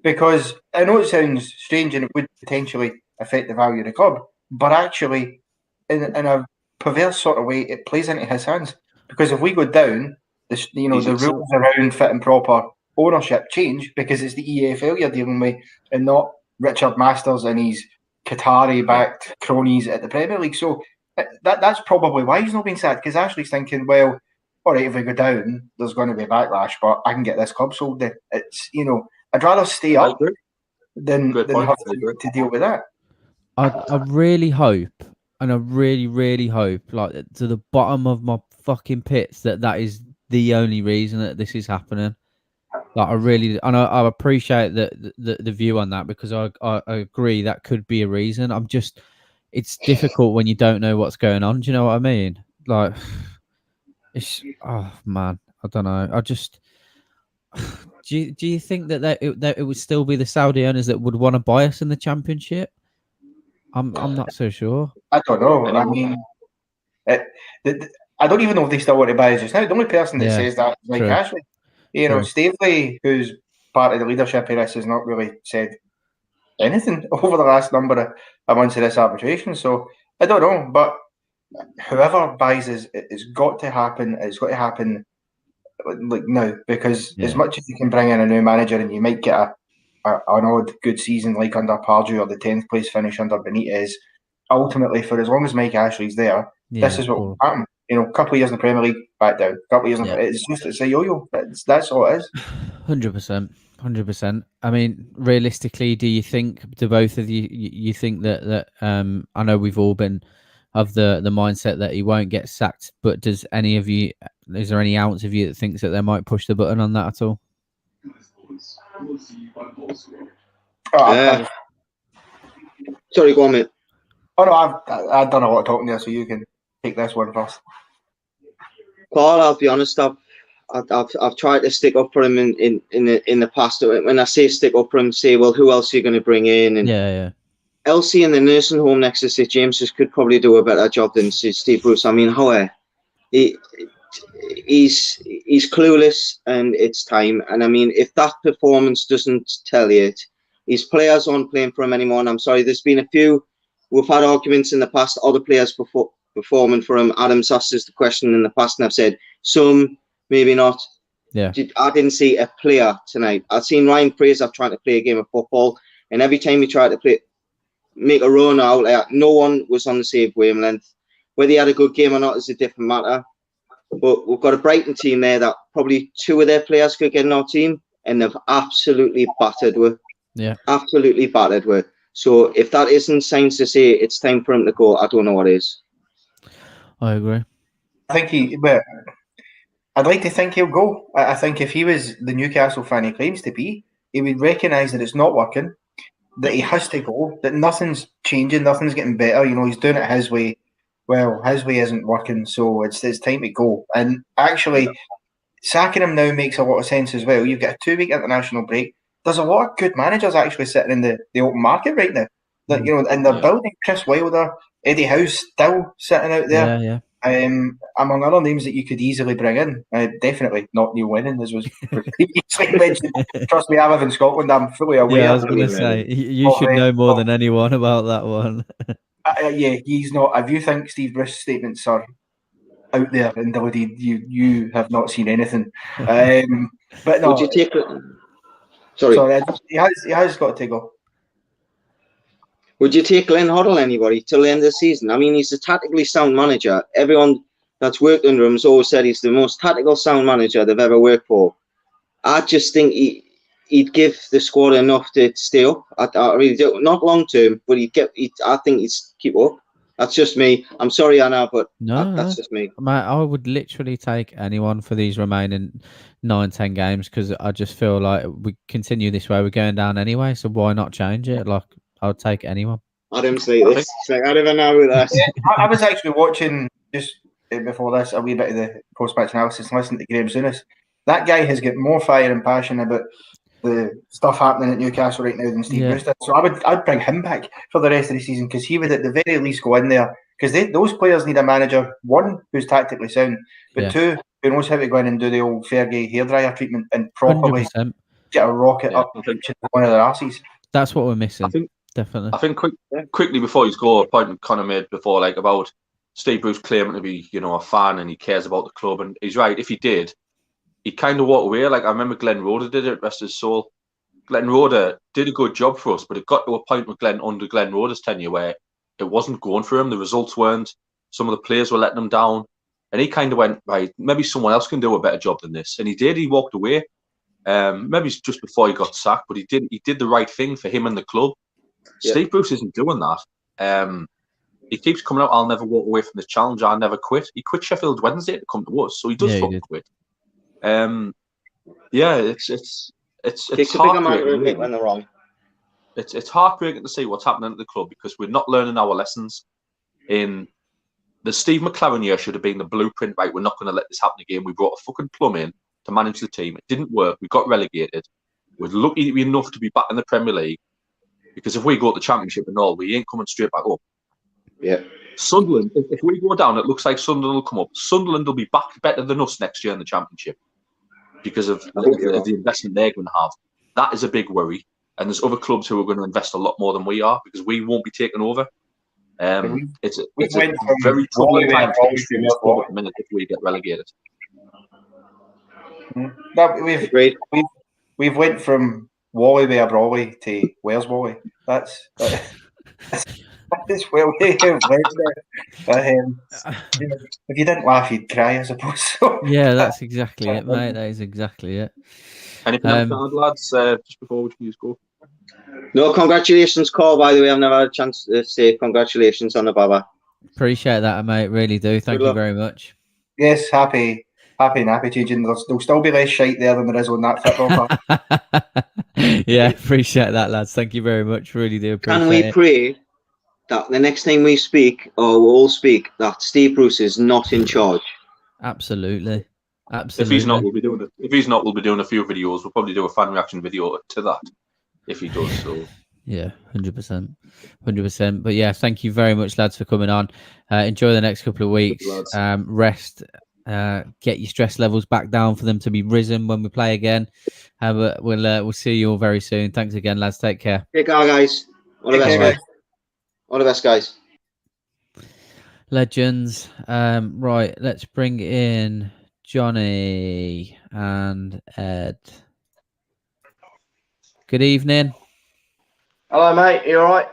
Because I know it sounds strange and it would potentially affect the value of the club, but actually, in a perverse sort of way, it plays into his hands. Because if we go down, the rules around fit and proper ownership change because it's the EFL you're dealing with and not Richard Masters and his Qatari-backed cronies at the Premier League. So that's probably why he's not being sacked, because Ashley's thinking, well, all right, if we go down, there's going to be a backlash, but I can get this club sold. Then it's, I'd rather stay up than have to deal with that. I really hope, and I really, really hope, like to the bottom of my fucking pits, that is the only reason that this is happening. Like I appreciate the view on that, because I agree that could be a reason. It's difficult when you don't know what's going on. Do you know what I mean? Like, oh man, I don't know. Do you think that it would still be the Saudi owners that would want to buy us in the Championship? I'm not so sure. I don't know. I mean, I don't even know if they still want to buy us just now. The only person that says that is Mike Ashley. Stavely, who's part of the leadership of this, has not really said anything over the last number of months of this arbitration. So I don't know, but whoever buys us, it's got to happen. It's got to happen like now, because as much as you can bring in a new manager and you might get an odd good season like under Pardew or the 10th place finish under Benitez, ultimately for as long as Mike Ashley's there, this is what will happen. A couple of years in the Premier League, back down. A couple of years it's a yo-yo. That's all it is. 100%. I mean, realistically, do both of you think that I know we've all been of the mindset that he won't get sacked, but is there any ounce of you that thinks that they might push the button on that at all? Sorry, go on, mate. Oh no, I've done a lot of talking there, so you can take this one first. Paul, I'll be honest. I've tried to stick up for him in the past. When I say stick up for him, say, well, who else are you going to bring in? And yeah. Elsie in the nursing home next to St James's could probably do a better job than Steve Bruce. I mean, however, he's clueless, and it's time. And I mean, if that performance doesn't tell you it, his players aren't playing for him anymore. And I'm sorry, there's been a few. We've had arguments in the past. Other players performing for him. Adam's asked us the question in the past, and I've said some, maybe not. Yeah. I didn't see a player tonight. I've seen Ryan Fraser trying to play a game of football, and every time he tried to make a run out, no one was on the same wavelength. Whether he had a good game or not is a different matter. But we've got a Brighton team there that probably two of their players could get in our team, and they've absolutely battered with. Yeah. Absolutely battered with. So if that isn't signs to say it's time for him to go, I don't know what is. I agree. I think I'd like to think he'll go. I think if he was the Newcastle fan he claims to be, he would recognise that it's not working, that he has to go, that nothing's changing, nothing's getting better. You know, he's doing it his way. Well, his way isn't working, so it's time to go. And actually, sacking him now makes a lot of sense as well. You've got a 2-week international break. There's a lot of good managers actually sitting in the open market right now. That you know, and they're building. Chris Wilder, Eddie Howe's still sitting out there. Yeah. Among other names that you could easily bring in. Definitely not Neil Lennon, as was previously mentioned. Trust me, I live in Scotland. I'm fully aware. Yeah, I was going to say, you should know more than anyone about that one. Yeah, he's not. If you think Steve Bruce's statements are out there and deleted, you have not seen anything. But no. Would you take it? Sorry, he has got to go. Would you take Glenn Hoddle, anybody, till the end of the season? I mean, he's a tactically sound manager. Everyone that's worked under him has always said he's the most tactical sound manager they've ever worked for. I just think he'd give the squad enough to stay up. I really do. Not long term, but I think he'd keep up. That's just me. I'm sorry, Anna, but that's just me. Mate, I would literally take anyone for these remaining 9-10 games, because I just feel like we continue this way, we're going down anyway. So why not change it? Like, I would take anyone. Adam's like this. It's like, I never know with that. Yeah, I was actually watching just before this a wee bit of the post-match analysis and listening to Graham Souness. That guy has got more fire and passion about the stuff happening at Newcastle right now than Steve Bruce did. So I'd bring him back for the rest of the season, because he would at the very least go in there, because those players need a manager, one, who's tactically sound, but two, who knows how to go in and do the old Fergie hairdryer treatment and properly 100%. Get a rocket up one of their arses. That's what we're missing. Definitely. I think quickly before his goal, a point Connor made before, like about Steve Bruce claiming to be, a fan and he cares about the club, and he's right. If he did, he'd kind of walk away. Like I remember Glenn Roeder did it, rest his soul. Glenn Roeder did a good job for us, but it got to a point with under Glenn Roeder's tenure where it wasn't going for him. The results weren't. Some of the players were letting him down, and he kind of went, right, maybe someone else can do a better job than this, and he did. He walked away. Maybe just before he got sacked, but he did the right thing for him and the club. Yeah. Steve Bruce isn't doing that. He keeps coming out, I'll never walk away from this challenge, I'll never quit. He quit Sheffield Wednesday to come to us, so he does fucking quit. It's heartbreaking when they're wrong. It's heartbreaking to see what's happening at the club, because we're not learning our lessons. In the Steve McLaren year should have been the blueprint, right? We're not going to let this happen again. We brought a fucking plum in to manage the team. It didn't work. We got relegated. We're lucky enough to be back in the Premier League, because if we go to the Championship and all, we ain't coming straight back up. Yeah. Sunderland, if we go down, it looks like Sunderland will come up. Sunderland will be back better than us next year in the Championship because of the investment they're going to have. That is a big worry. And there's other clubs who are going to invest a lot more than we are, because we won't be taken over. It's a very troubling time at the minute if we get relegated. We've went from Wally Bear Brawley to Where's Wally? That's well went there. If you didn't laugh, you'd cry, I suppose. Yeah, that's exactly it, mate. That is exactly it. Anything else to add, lads, just before we go? No, congratulations, Karl, by the way. I've never had a chance to say congratulations on the Baba. Appreciate that, mate. Really do. Thank you very much. Yes, happy Happy changing. There'll still be less shite there than there is on that football park. Yeah, appreciate that, lads. Thank you very much. Really do appreciate Can we it. pray that the next time we speak, or we'll all speak, that Steve Bruce is not in charge? Absolutely. If he's not, we'll be doing it. If he's not, we'll be doing a few videos. We'll probably do a fan reaction video to that if he does. So yeah, 100%. But yeah, thank you very much, lads, for coming on. Enjoy the next couple of weeks. Rest. Get your stress levels back down for them to be risen when we play again. But we'll see you all very soon. Thanks again, lads. Take care. Take care, guys. All the best, guys. All the best, guys. Legends. Right, let's bring in Johnny and Ed. Good evening. Hello, mate. You all right?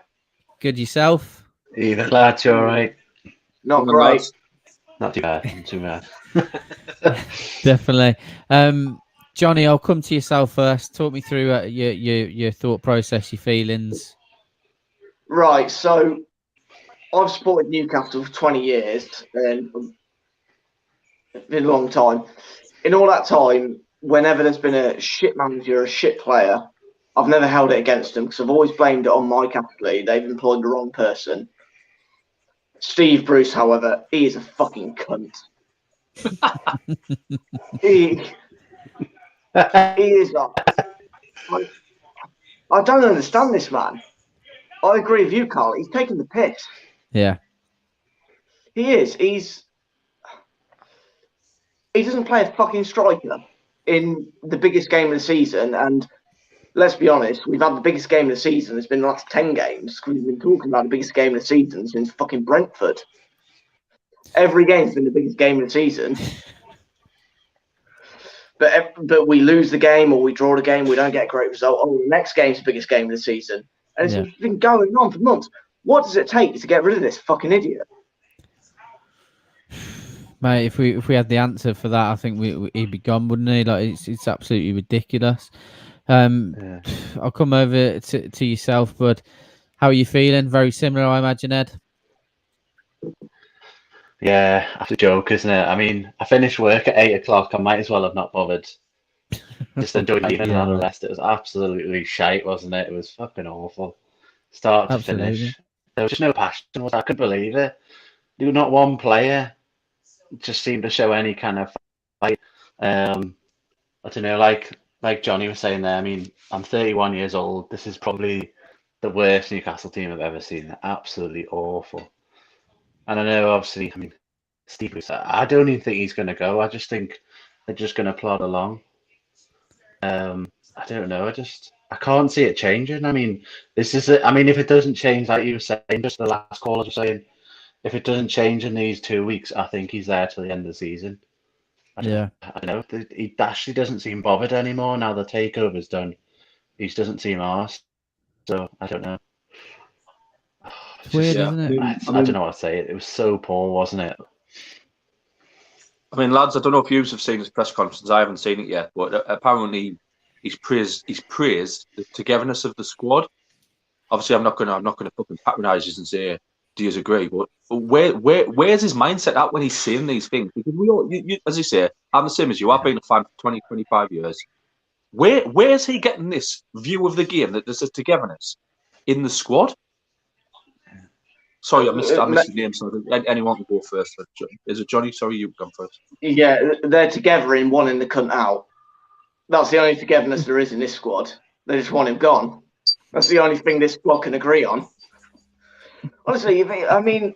Good, yourself? Even lads, you all right? Not great. Not too bad. Not too bad. Definitely. Johnny, I'll come to yourself first. Talk me through your thought process, your feelings. Right. So, I've supported Newcastle for 20 years, and it's been a long time. In all that time, whenever there's been a shit manager or a shit player, I've never held it against them because I've always blamed it on Mike Astley. They've employed the wrong person. Steve Bruce, however, he is a fucking cunt. he is. I don't understand this man. I agree with you, Karl. He's taking the piss. Yeah. He is. He doesn't play a fucking striker in the biggest game of the season, and let's be honest, we've had the biggest game of the season. It's been the last 10 games. We've been talking about the biggest game of the season since fucking Brentford. Every game's been the biggest game of the season. But we lose the game or we draw the game, we don't get a great result. Oh, the next game's the biggest game of the season. And it's been going on for months. What does it take to get rid of this fucking idiot? Mate, if we had the answer for that, I think he'd be gone, wouldn't he? Like it's absolutely ridiculous. I'll come over to yourself, but how are you feeling? Very similar, I imagine, Ed. Yeah, that's a joke, isn't it? I mean, I finished work at 8 o'clock. I might as well have not bothered. Just enjoyed the evening and all the rest. It was absolutely shite, wasn't it? It was fucking awful. Start to finish. There was just no passion. I couldn't believe it. Not one player just seemed to show any kind of fight. I don't know, like Johnny was saying there, I mean, I'm 31 years old. This is probably the worst Newcastle team I've ever seen. They're absolutely awful. And I know, obviously, I mean, Steve Bruce, I don't even think he's going to go. I just think they're just going to plod along. I don't know. I can't see it changing. I mean, if it doesn't change, like you were saying, just the last call I was saying, if it doesn't change in these 2 weeks, I think he's there till the end of the season. I don't know. He actually doesn't seem bothered anymore now the takeover's done. He just doesn't seem arsed. So, I don't know. It's weird, isn't it? I don't know what to say. It was so poor, wasn't it? I mean, lads, I don't know if you have seen his press conference. I haven't seen it yet, but apparently he's praised the togetherness of the squad. Obviously, I'm not gonna fucking patronise you and say, do you agree? But where's his mindset at when he's saying these things? Because we all, as you say, I'm the same as you. I've been a fan for 20, 25 years. Where's he getting this view of the game that there's a togetherness in the squad? Sorry, I missed your name. So anyone can go first. Is it Johnny? Sorry, you've gone first. Yeah, they're together in wanting the cunt out. That's the only togetherness there is in this squad. They just want him gone. That's the only thing this squad can agree on. Honestly, I mean,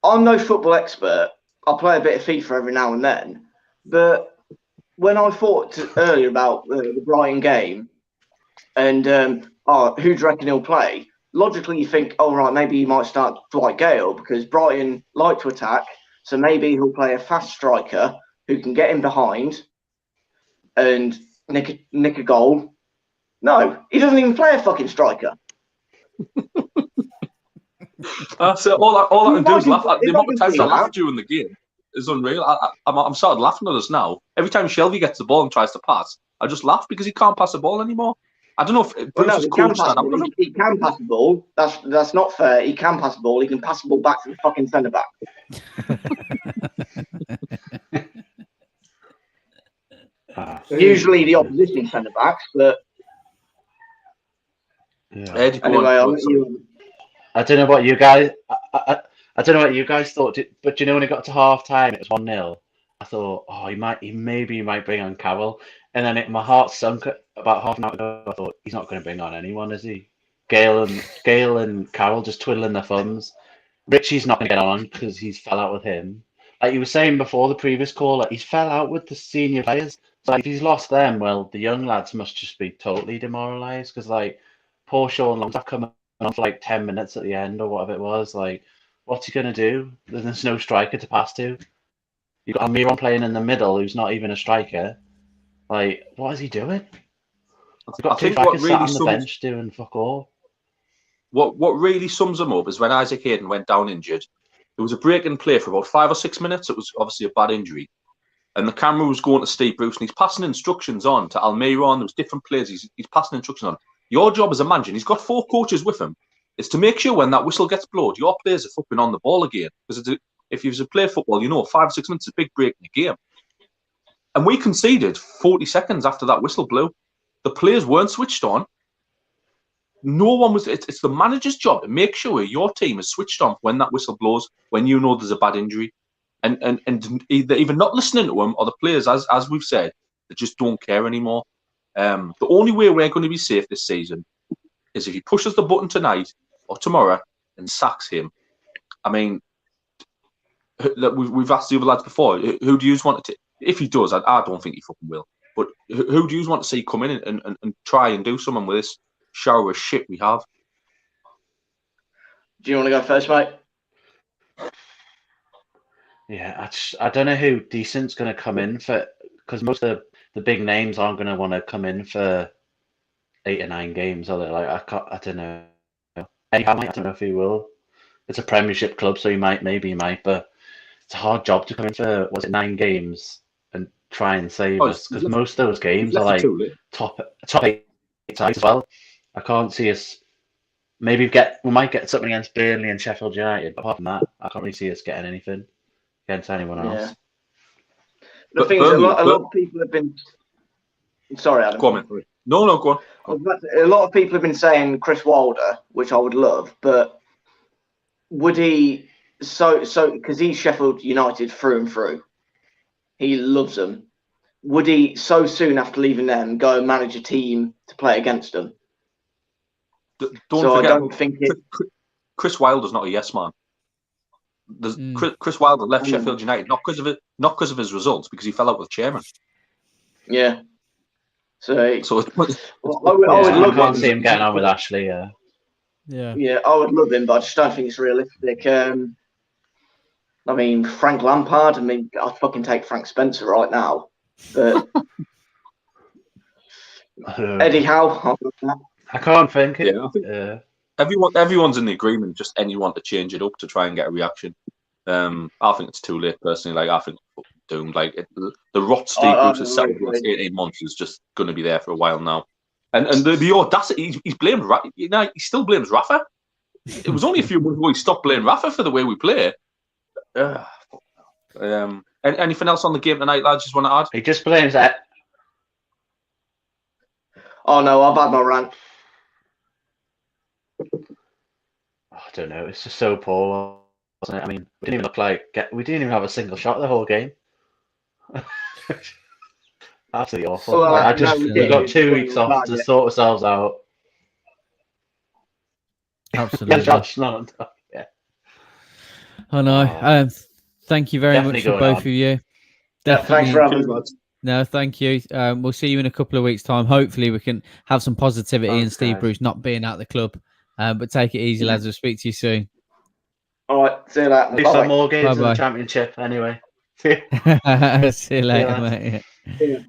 I'm no football expert. I play a bit of FIFA every now and then. But when I thought earlier about the Brighton game and who do you reckon he'll play? Logically, you think, oh, right, maybe he might start Dwight Gale because Brighton like to attack. So maybe he'll play a fast striker who can get in behind and nick a goal. No, he doesn't even play a fucking striker. So all I can do is laugh. The amount of times I laughed during the game is unreal. I'm started laughing at us now. Every time Shelby gets the ball and tries to pass, I just laugh because he can't pass the ball anymore. I don't know if Bruce's coach stand up with him. He can pass the ball. That's not fair. He can pass the ball. He can pass the ball back to the fucking centre back. Usually the opposition centre backs, but anyway, I'll let you. I don't know what you guys. I don't know what you guys thought, but you know when it got to half time, it was 1-0. I thought, oh, he might bring on Carroll, and then my heart sunk about half an hour ago. I thought he's not going to bring on anyone, is he? Gale and Carroll just twiddling their thumbs. Richie's not going to get on because he's fell out with him. Like you were saying before the previous call, like he's fell out with the senior players. So like, if he's lost them, well, the young lads must just be totally demoralised because like poor Sean Longstaff coming on for like 10 minutes at the end or whatever it was. Like, what's he going to do? There's no striker to pass to. You've got Almiron playing in the middle who's not even a striker. Like, what is he doing? You've got two strikers sat on the bench doing fuck all. What really sums him up is when Isaac Hayden went down injured. There was a break in play for about 5 or 6 minutes. It was obviously a bad injury. And the camera was going to Steve Bruce and he's passing instructions on to Almiron. There was different players he's passing instructions on. Your job as a manager, and he's got 4 coaches with him, is to make sure when that whistle gets blown, your players are fucking on the ball again. Because if you play football, you know 5 or 6 minutes is a big break in the game. And we conceded 40 seconds after that whistle blew. The players weren't switched on. No one was. It's the manager's job to make sure your team is switched on when that whistle blows, when you know there's a bad injury. And either not listening to them or the players, as we've said, they just don't care anymore. The only way we're going to be safe this season is if he pushes the button tonight or tomorrow and sacks him. I mean, we've asked the other lads before, who do you want to... If he does, I don't think he fucking will. But who do you want to see come in and try and do something with this shower of shit we have? Do you want to go first, mate? Yeah, I don't know who decent's going to come in for, because most of the big names aren't going to want to come in for 8 or 9 games, are they? Like I don't know. I don't know if he will. It's a Premiership club, so maybe he might, but it's a hard job to come in for 9 games and try and save us, because most of those games are like top 8 sides as well. I can't see us. Maybe we might get something against Burnley and Sheffield United, but apart from that, I can't really see us getting anything against anyone else. The thing is, a lot of people have been. Sorry, Adam. Go on. No, go on. A lot of people have been saying Chris Wilder, which I would love, but would he? So because he's Sheffield United through and through, he loves them. Would he so soon after leaving them go and manage a team to play against them? Don't forget, I don't think Chris Wilder's not a yes man. Chris Wilder left Sheffield United not because of his results, because he fell out with the chairman. Yeah. So I can't see him getting on with Ashley. Yeah, I would love him, but I just don't think it's realistic. I mean, Frank Lampard. I mean, I'd fucking take Frank Spencer right now. But Eddie Howe. I can't think it. Yeah, I think everyone's in the agreement. Just anyone to change it up to try and get a reaction. I think it's too late personally. Like I think it's doomed. Like the rot Steve Bruce has set for 18 months is just going to be there for a while now. And the audacity, he's blamed. He still blames Rafa. It was only a few months ago he stopped blaming Rafa for the way we play. Anything else on the game tonight, lads? Just want to add? He just blames that. Oh no, I've had my rant. I don't know. It's just so poor, wasn't it? I mean, we didn't even look like we didn't even have a single shot the whole game. Absolutely awful. Well, we've got 2 weeks off to sort ourselves out. Absolutely. Yeah. I know. Thank you very much for both of you. Thanks for having us. No, thank you. We'll see you in a couple of weeks' time. Hopefully, we can have some positivity in Steve Bruce not being at the club. But take it easy, lads. We'll speak to you soon. All right. See you later. Do some more games in the Championship anyway. See you later, mate. Yeah.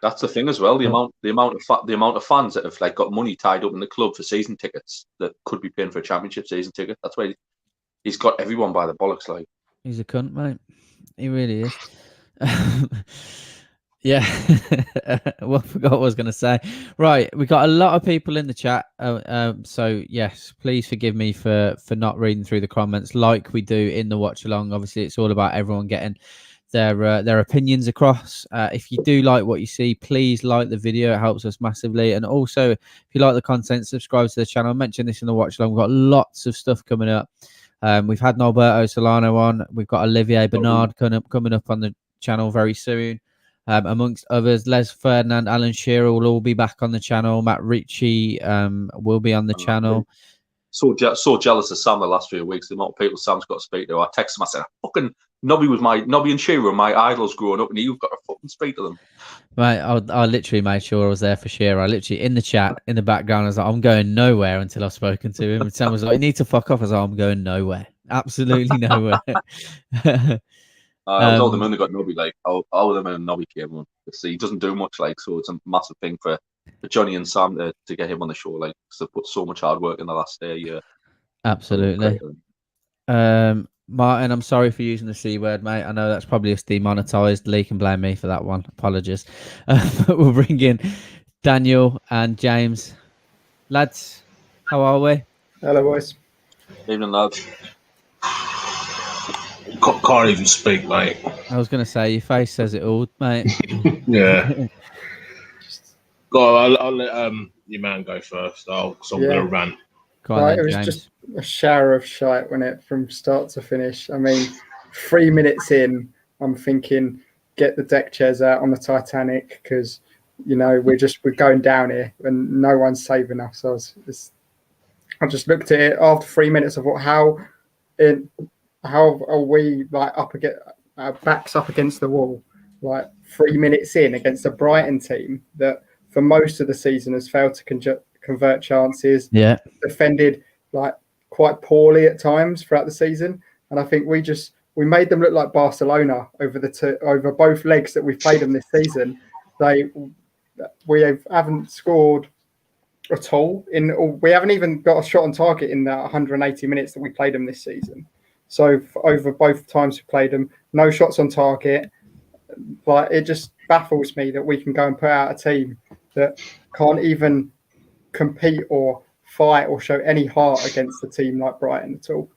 That's the thing as well. The amount of fans that have got money tied up in the club for season tickets that could be paying for a Championship season ticket. That's why he's got everyone by the bollocks. Like he's a cunt, mate. He really is. Yeah, well, I forgot what I was going to say. Right, we got a lot of people in the chat, so yes, please forgive me for not reading through the comments like we do in the watch along. Obviously, it's all about everyone getting their opinions across. If you do like what you see, please like the video; it helps us massively. And also, if you like the content, subscribe to the channel. I mentioned this in the watch along. We've got lots of stuff coming up. We've had Norberto Solano on. We've got Olivier Bernard coming up on the channel very soon. Amongst others, Les Ferdinand, Alan Shearer will all be back on the channel. Matt Ritchie will be on the channel. So jealous of Sam the last few weeks. The amount of people Sam's got to speak to. I texted him. I said, "Fucking Nobby and Shearer were my idols growing up, and you've got to fucking speak to them." Right, I literally made sure I was there for Shearer. I literally in the chat in the background. I was like, "I'm going nowhere until I've spoken to him." And Sam was like, "You need to fuck off." I was like, "I'm going nowhere, absolutely nowhere." I was all the moon that got Nobby, like, all of them and Nobby came on. See, he doesn't do much, like, so it's a massive thing for Johnny and Sam to get him on the show, like, because they put so much hard work in the last year. Absolutely. Martin, I'm sorry for using the C word, mate. I know that's probably demonetized. Lee can blame me for that one. Apologies. But we'll bring in Daniel and James. Lads, how are we? Hello, boys. Evening, lads. Can't even speak, mate. I was going to say, your face says it all, mate. Yeah. Go on, I'll let your man go first. I'm going to rant. It was just a shower of shite, wasn't it, from start to finish? I mean, 3 minutes in, I'm thinking, get the deck chairs out on the Titanic because, you know, we're going down here and no one's saving us. So I just looked at it after 3 minutes. I thought, how are we like our backs up against the wall, like 3 minutes in against a Brighton team that for most of the season has failed to convert chances. Yeah, defended like quite poorly at times throughout the season, and I think we made them look like Barcelona over both legs that we've played them this season. We haven't scored at all we haven't even got a shot on target in the 180 minutes that we played them this season. So over both times we played them, no shots on target. Like, it just baffles me that we can go and put out a team that can't even compete or fight or show any heart against a team like Brighton at all.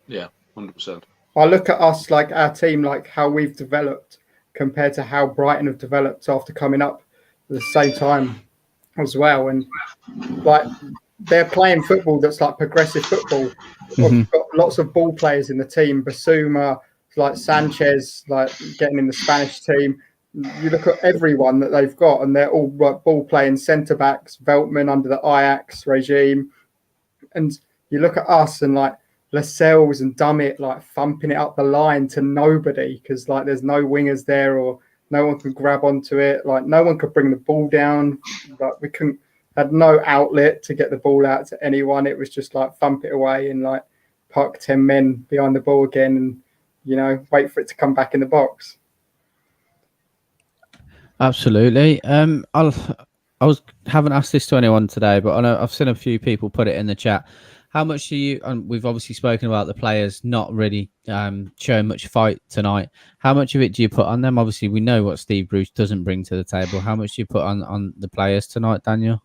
Yeah, 100%. I look at us, like our team, like how we've developed compared to how Brighton have developed after coming up at the same time as well. And like, they're playing football that's like progressive football. We've got lots of ball players in the team. Basuma, like Sanchez, like getting in the Spanish team. You look at everyone that they've got, and they're all like ball playing centre backs. Veltman under the Ajax regime, and you look at us and like Lascelles and Dummett like thumping it up the line to nobody because like there's no wingers there or no one can grab onto it. Like no one could bring the ball down. Like we couldn't. Had no outlet to get the ball out to anyone. It was just like thump it away and like park 10 men behind the ball again and, you know, wait for it to come back in the box. Absolutely. Haven't asked this to anyone today, but I know I've seen a few people put it in the chat. How much do you, and we've obviously spoken about the players not really showing much fight tonight. How much of it do you put on them? Obviously, we know what Steve Bruce doesn't bring to the table. How much do you put on the players tonight, Daniel?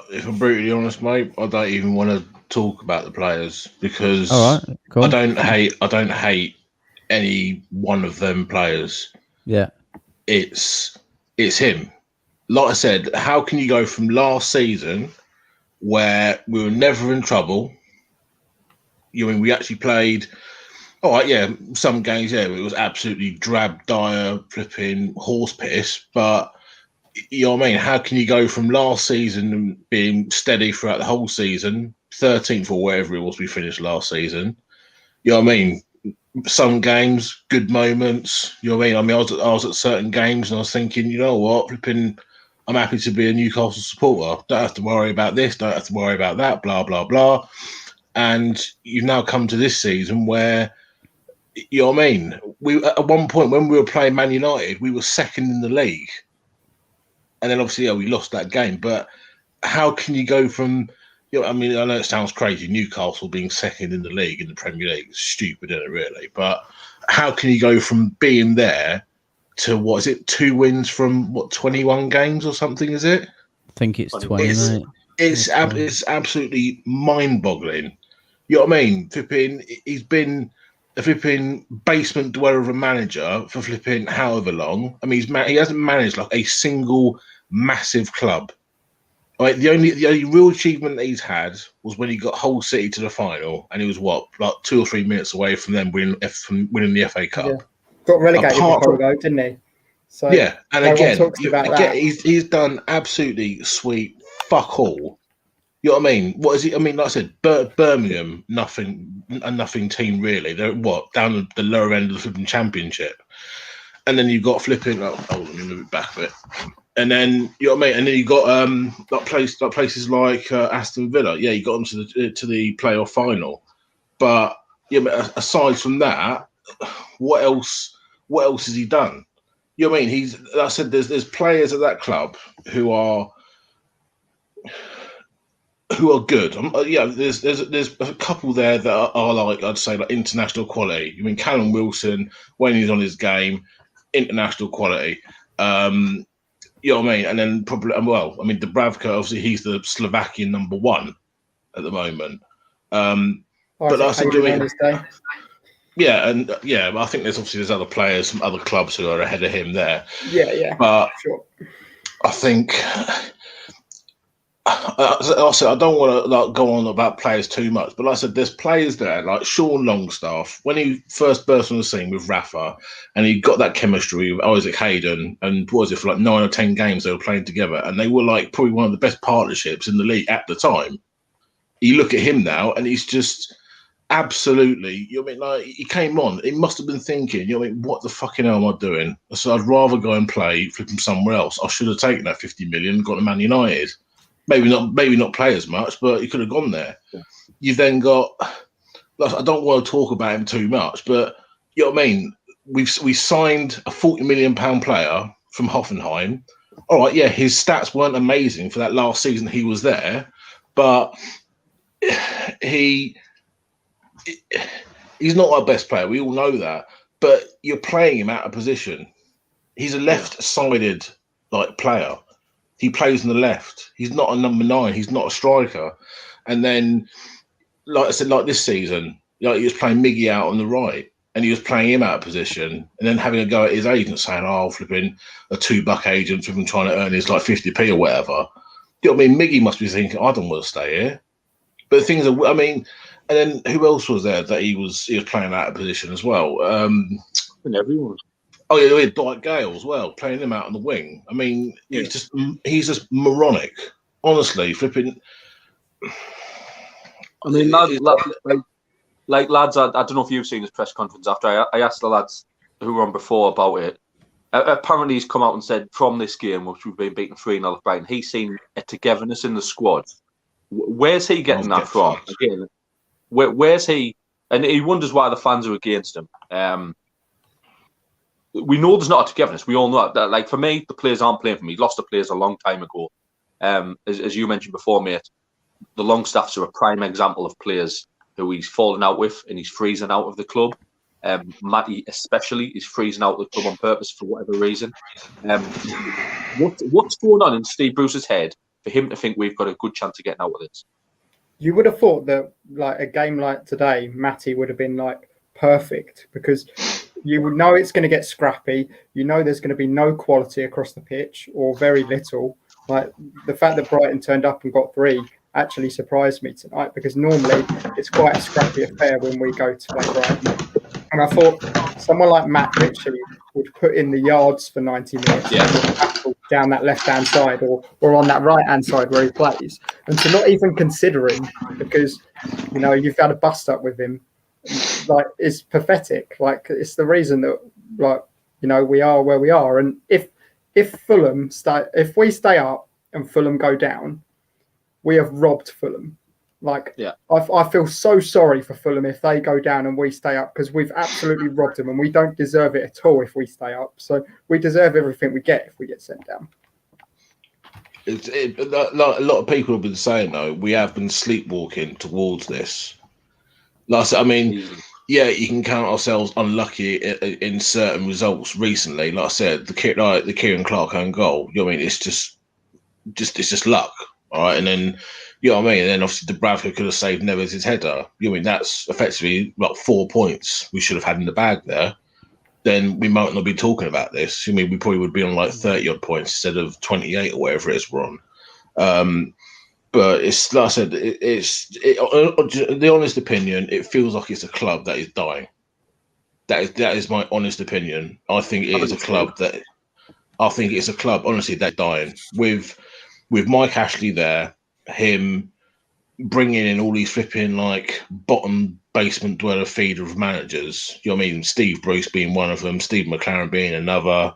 If I'm brutally honest, mate, I don't even want to talk about the players because cool. I don't hate any one of them players. Yeah, it's him. Like I said, how can you go from last season where we were never in trouble? You mean we actually played? All right, yeah, some games, yeah, it was absolutely drab, dire, flipping horse piss, but. You know what I mean? How can you go from last season and being steady throughout the whole season, 13th or wherever it was we finished last season? You know what I mean? Some games, good moments. You know what I mean? I was at certain games and I was thinking, you know what? I'm happy to be a Newcastle supporter. Don't have to worry about this. Don't have to worry about that. Blah blah blah. And you've now come to this season where, you know what I mean? We at one point when we were playing Man United, we were second in the league. And then obviously, yeah, we lost that game. But how can you go from You know, I mean, I know it sounds crazy. Newcastle being second in the league in the Premier League is stupid, isn't it? Really, but how can you go from being there to what is it? 2 wins from what 21 games or something? Is it? I think it's 20, mate. It's absolutely mind-boggling. You know what I mean? Flipping, he's been a flipping basement dweller of a manager for flipping however long. I mean, he hasn't managed like a single massive club. Like the only real achievement that he's had was when he got Hull City to the final, and he was what, like 2 or 3 minutes away from them winning the FA Cup. Yeah. Got relegated before though, didn't he? So yeah, and no again, he's done absolutely sweet fuck all. You know what I mean? What is he? I mean, like I said, Birmingham, a nothing team really. They're what, down the lower end of the flipping championship, and then you've got flipping. Oh, hold on, let me move it back a bit. And then you know what I mean. And then you got places like Aston Villa. Yeah, you got them to the playoff final. But yeah, but aside from that, what else has he done? You know what I mean? Like I said, there's players at that club who are good. Yeah, there's a couple there that are like, I'd say, like international quality. I mean, Callum Wilson, when he's on his game, international quality. You know what I mean? And then probably, well, I mean, Dubravka, obviously, he's the Slovakian number 1 at the moment. But that's yeah, and yeah, I think there's other players from other clubs who are ahead of him there. Yeah, but sure. I think also I don't want to like go on about players too much, but like I said, there's players there like Sean Longstaff when he first burst on the scene with Rafa, and he got that chemistry with Isaac Hayden, and what was it, for like 9 or 10 games they were playing together, and they were like probably one of the best partnerships in the league at the time. You look at him now, and he's just absolutely, you know what I mean, like he came on, he must have been thinking, you know what I mean, what the fucking hell am I doing? So I'd rather go and play flipping somewhere else. I should have taken that 50 million and gone to Man United. Maybe not play as much, but he could have gone there. Yeah. You've then got, I don't want to talk about him too much, but you know what I mean, we signed a £40 million player from Hoffenheim. All right, yeah, his stats weren't amazing for that last season he was there, but he's not our best player. We all know that. But you're playing him out of position. He's a left-sided like player. He plays on the left. He's not a number 9. He's not a striker. And then, like I said, like this season, like he was playing Miggy out on the right, and he was playing him out of position, and then having a go at his agent saying, "Oh, flipping a $2 agent, flipping trying to earn his like 50p or whatever." You know what I mean? Miggy must be thinking, "I don't want to stay here." But things are, I mean, and then who else was there that he was playing out of position as well? And everyone. Oh yeah, we had Dwight Gale as well, playing him out on the wing. I mean, he's just moronic, honestly. Flipping. I mean, lads, I don't know if you've seen his press conference after I asked the lads who were on before about it. Apparently, he's come out and said from this game, which we've been beaten 3-0 at Brighton, he's seen a togetherness in the squad. Where's he getting that from? Again, where's he? And he wonders why the fans are against him. We know there's not a togetherness. We all know that. Like for me, the players aren't playing for me. He lost the players a long time ago. As you mentioned before, mate, the Longstaffs are a prime example of players who he's fallen out with and he's freezing out of the club. Matty especially is freezing out of the club on purpose for whatever reason. What's going on in Steve Bruce's head for him to think we've got a good chance of getting out of this? You would have thought that like a game like today, Matty would have been like perfect, because you would know it's going to get scrappy. You know there's going to be no quality across the pitch or very little. Like the fact that Brighton turned up and got 3 actually surprised me tonight, because normally it's quite a scrappy affair when we go to play Brighton. And I thought someone like Matt Ritchie would put in the yards for 90 minutes down that left-hand side or on that right-hand side where he plays. And to not even consider him because, you know, you've had a bust-up with him, like, is pathetic. Like, it's the reason that, like, you know, we are where we are. And if we stay up and Fulham go down, we have robbed Fulham. Like, I feel so sorry for Fulham if they go down and we stay up, because we've absolutely robbed them and we don't deserve it at all if we stay up. So we deserve everything we get if we get sent down. A lot of people have been saying though, we have been sleepwalking towards this. Like I said, I mean, yeah, you can count ourselves unlucky in certain results recently. Like I said, the Kieran Clark own goal. You know what I mean? It's just luck, all right. And then you know what I mean. And then obviously Dubravka could have saved Neves' header. You know what I mean? That's effectively like 4 points we should have had in the bag there. Then we might not be talking about this. I mean, we probably would be on like 30 odd points instead of 28 or whatever it is we're on. But it's like I said, the honest opinion. It feels like it's a club that is dying. That is my honest opinion. I think it is a club that. I think it's a club, honestly, that's dying. With Mike Ashley there, him bringing in all these flipping like bottom basement dweller feeder of managers. You know what I mean? Steve Bruce being one of them, Steve McLaren being another.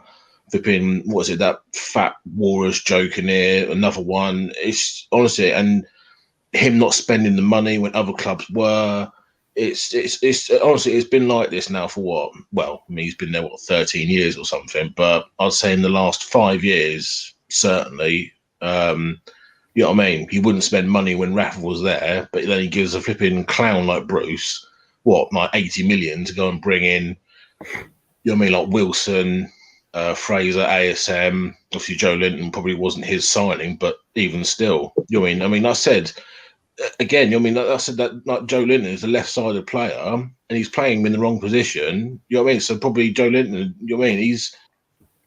Flipping, what was it? That fat Walrus joke in here, another one. It's honestly, and him not spending the money when other clubs were. It's honestly, it's been like this now for what? Well, I mean, he's been there 13 years or something. But I'd say in the last 5 years, certainly. You know what I mean? He wouldn't spend money when Rafa was there, but then he gives a flipping clown like Bruce, like 80 million to go and bring in, you know what I mean, like Wilson, Fraser, ASM. Obviously, Joe Linton probably wasn't his signing, but even still, you know what I mean? I mean, I said, again, you know what I mean? I said that like Joe Linton is a left-sided player and he's playing him in the wrong position, you know what I mean? So probably Joe Linton, you know what I mean?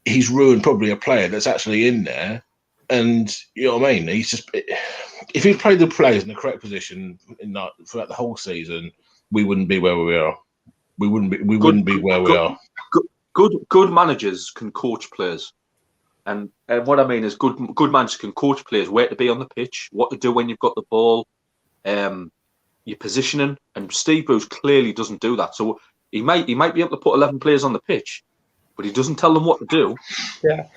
He's ruined probably a player that's actually in there. And you know what I mean? He's just, if he'd played the players in the correct position throughout the whole season, we wouldn't be where we are. We wouldn't be where we are. Good managers can coach players, and what I mean is good managers can coach players where to be on the pitch, what to do when you've got the ball, your positioning. And Steve Bruce clearly doesn't do that. So he might be able to put 11 players on the pitch, but he doesn't tell them what to do. Yeah.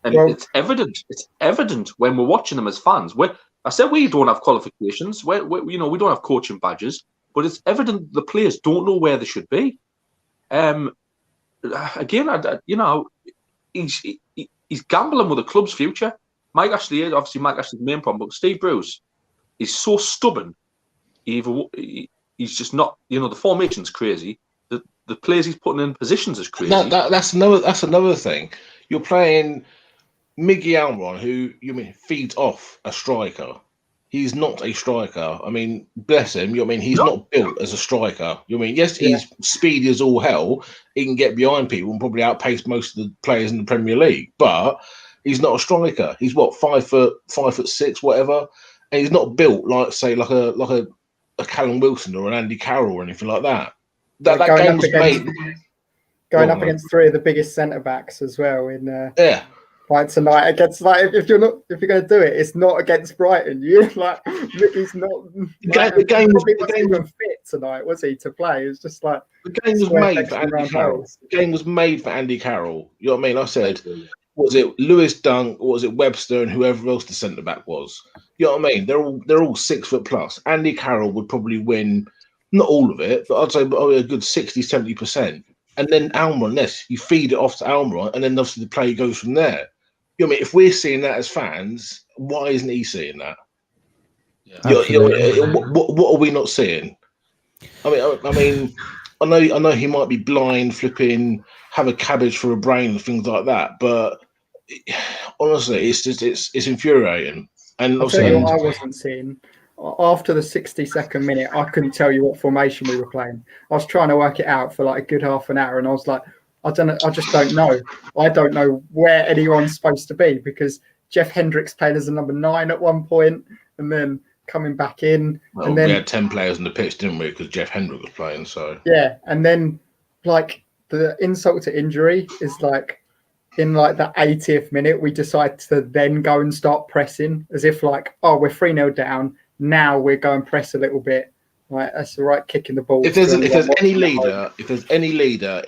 And it's evident. It's evident when we're watching them as fans. I said we don't have qualifications. We don't have coaching badges, but it's evident the players don't know where they should be. Again, he's gambling with the club's future. Mike Ashley is obviously Mike Ashley's main problem, but Steve Bruce is so stubborn. He's just not. The formation's crazy. The players he's putting in positions is crazy. That's another thing. You're playing Miggy Almiron, who feeds off a striker. He's not a striker. I mean, bless him. He's not built as a striker. Yes, he's speedy as all hell. He can get behind people and probably outpace most of the players in the Premier League. But he's not a striker. He's 5'6", whatever. And he's not built like a Callum Wilson or an Andy Carroll or anything like that. That game was made. Going up against three of the biggest centre backs as well in like tonight against if you're going to do it, it's not against Brighton. He's not. The game wasn't even fit tonight, was he, to play? It was just like the game was made for Andy Carroll. The game was made for Andy Carroll. You know what I mean? I said, was it Lewis Dunk or was it Webster and whoever else the centre back was? You know what I mean? They're all 6 foot plus. Andy Carroll would probably win, not all of it, but I'd say a good 60-70%. And then Almiron, yes, you feed it off to Almiron, and then obviously the play goes from there. You know what I mean? If we're seeing that as fans, why isn't he seeing that? What are we not seeing? I mean, I know he might be blind, flipping, have a cabbage for a brain and things like that, but honestly, it's infuriating. And I'll tell you what I wasn't seeing. After the 62nd minute, I couldn't tell you what formation we were playing. I was trying to work it out for like a good half an hour, and I was like, I don't know. I just don't know. I don't know where anyone's supposed to be because Jeff Hendricks played as a number 9 at one point, and then coming back in. Well, and then we had 10 players on the pitch, didn't we? Because Jeff Hendricks was playing. So yeah, and then like the insult to injury is like in like the 80th minute, we decide to then go and start pressing as if like, oh, we're 3-0 down. Now we're going to press a little bit. Right, that's the right kick in the ball. If there's any leader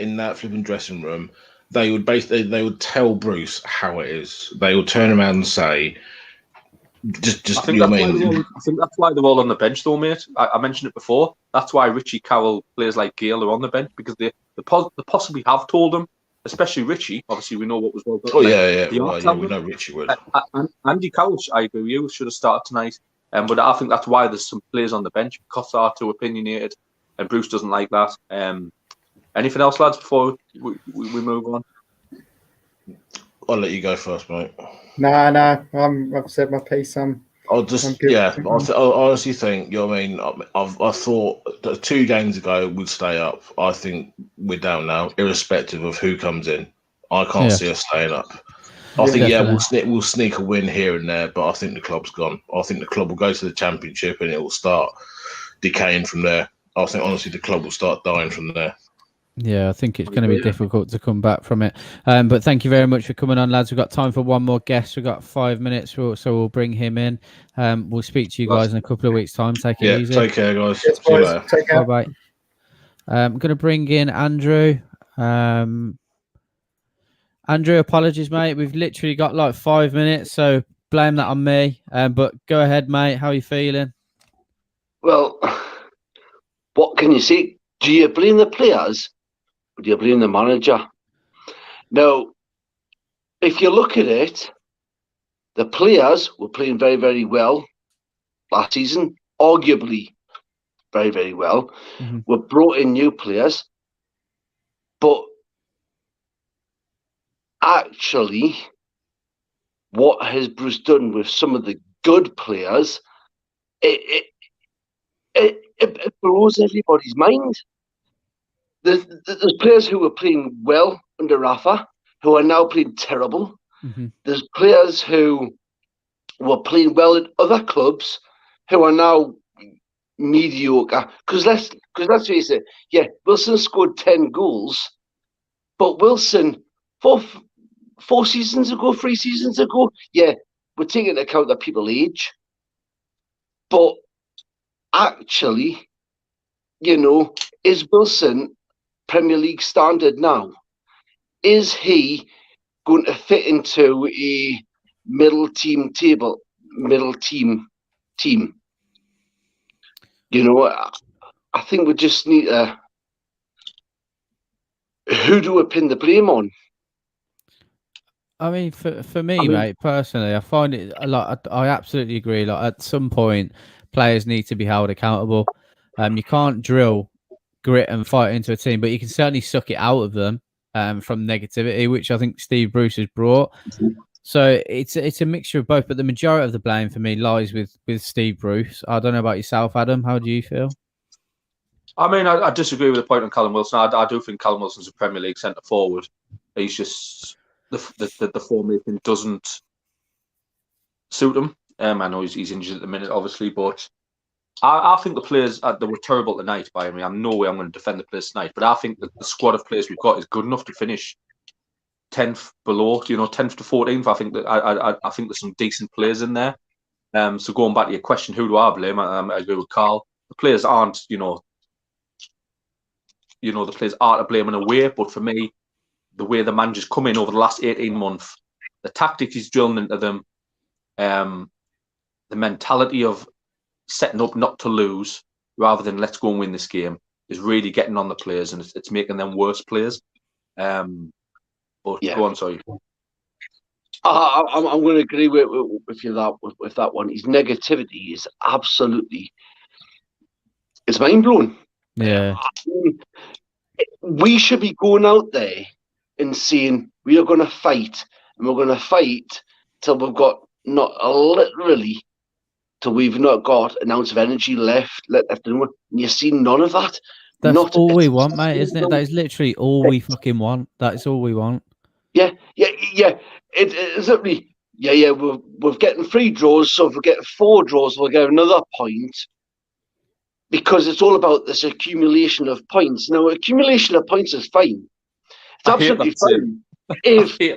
in that flipping dressing room, they would tell Bruce how it is. They would turn around and say, "Just." I think that's why they're all on the bench, though, mate. I mentioned it before. That's why Richie Carroll, players like Gale, are on the bench because they possibly have told him especially Richie. Obviously, we know what was well done. Oh yeah. We know Richie would. Andy Carroll, I agree with you, should have started tonight. But I think that's why there's some players on the bench because they are too opinionated, and Bruce doesn't like that. Anything else, lads, before we move on? I'll let you go first, mate. No, I've said my piece. I honestly think, you know what I mean? I thought that 2 games ago we'd stay up. I think we're down now, irrespective of who comes in. I can't see us staying up. I think, we'll sneak a win here and there, but I think the club's gone. I think the club will go to the Championship and it will start decaying from there. I think, honestly, the club will start dying from there. Yeah, I think it's going to be difficult to come back from it. But thank you very much for coming on, lads. We've got time for one more guest. We've got 5 minutes, so we'll bring him in. We'll speak to you guys in a couple of weeks' time. Take it easy. Take care, guys. Yes, See you later. Take care. Bye-bye. I'm going to bring in Andrew. Andrew, apologies, mate. We've literally got like 5 minutes, so blame that on me. But go ahead, mate. How are you feeling? Well, what can you say? Do you blame the players? Or do you blame the manager? Now, if you look at it, the players were playing very, very well last season, arguably very, very well. Mm-hmm. We brought in new players, but actually, what has Bruce done with some of the good players, it blows everybody's mind. There's players who were playing well under Rafa who are now playing terrible. Mm-hmm. There's players who were playing well at other clubs who are now mediocre. Because let's face it, Wilson scored 10 goals, but Wilson, 3 seasons ago, we're taking into account that people age. But actually, is Wilson Premier League standard now? Is he going to fit into a middle team? I think we just need who do we pin the blame on? I mean, for me, mate, personally, I find it a lot. I absolutely agree. Like at some point, players need to be held accountable. You can't drill grit and fight into a team, but you can certainly suck it out of them from negativity, which I think Steve Bruce has brought. So it's a mixture of both, but the majority of the blame for me lies with Steve Bruce. I don't know about yourself, Adam. How do you feel? I mean, I disagree with the point on Callum Wilson. I do think Callum Wilson's a Premier League centre forward. He's just the formation doesn't suit him. I know he's injured at the minute, obviously, but I think the players they were terrible tonight by me. I'm no way I'm going to defend the players tonight, but I think that the squad of players we've got is good enough to finish 10th below, 10th to 14th. I think that I think there's some decent players in there. So going back to your question, who do I blame? I agree with Karl. The players aren't, the players aren't to blame in a way, but for me, the way the managers come in over the last 18 months, the tactics he's drilling into them, the mentality of setting up not to lose rather than let's go and win this game is really getting on the players, and it's making them worse players. But go on, sorry. I'm going to agree with you with that one. His negativity is absolutely mind blowing. Yeah, we should be going out there and saying we are going to fight, and we're going to fight till we've got till we've not got an ounce of energy left. And you see none of that. That's all we want, mate, isn't it? That is literally all we fucking want. That's all we want. Yeah. It's literally, we're getting 3 draws, so if we get 4 draws, we'll get another point. Because it's all about this accumulation of points. Now, accumulation of points is fine. It's absolutely fine. If the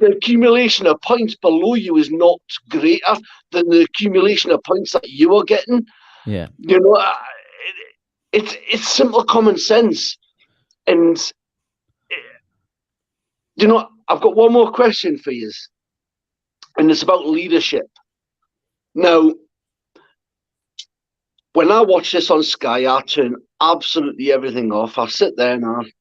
accumulation of points below you is not greater than the accumulation of points that you are getting, it's simple common sense. And I've got one more question for you, and it's about leadership. Now, when I watch this on Sky, I turn absolutely everything off. I sit there and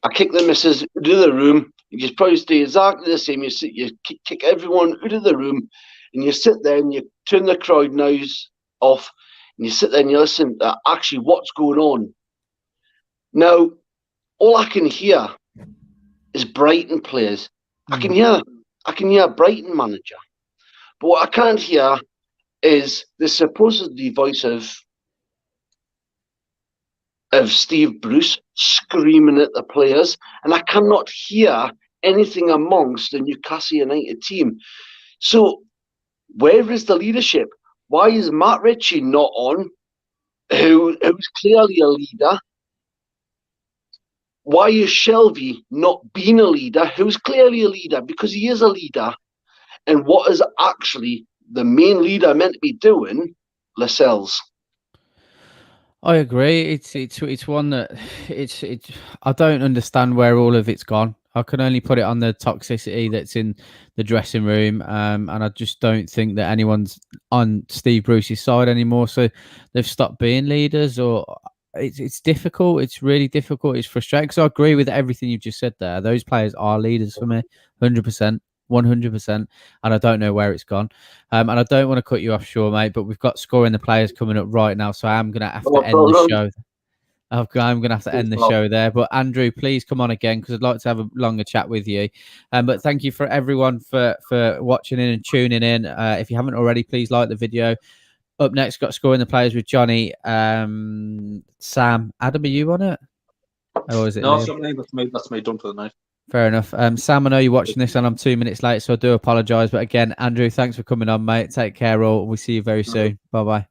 I kick the missus out of the room. You probably stay exactly the same. You kick everyone out of the room, and you sit there and you turn the crowd noise off, and you sit there and you listen to actually what's going on. Now, all I can hear is Brighton players. I can hear Brighton manager, but what I can't hear is the supposedly voice of Steve Bruce screaming at the players, and I cannot hear anything amongst the Newcastle United team. So where is the leadership? Why is Matt Ritchie not on, who's clearly a leader? Why is Shelby not being a leader, who's clearly a leader, because he is a leader? And what is actually the main leader meant to be doing? Lascelles. I agree. It's one that it's I don't understand where all of it's gone. I can only put it on the toxicity that's in the dressing room, and I just don't think that anyone's on Steve Bruce's side anymore. So they've stopped being leaders, or it's difficult. It's really difficult. It's frustrating because I agree with everything you've just said there. Those players are leaders for me, 100%. 100%, and I don't know where it's gone. And I don't want to cut you off, Shaw, mate, but we've got Scoring the Players coming up right now, so I'm going to have to end the show. I'm going to have to end the show there. But Andrew, please come on again because I'd like to have a longer chat with you. But thank you for everyone for watching in and tuning in. If you haven't already, please like the video. Up next, got Scoring the Players with Johnny, Sam, Adam. Are you on it? Or is it? No, that's me done for the night. Fair enough. Sam, I know you're watching this and I'm 2 minutes late, so I do apologise. But again, Andrew, thanks for coming on, mate. Take care all. We'll see you very soon. Bye-bye.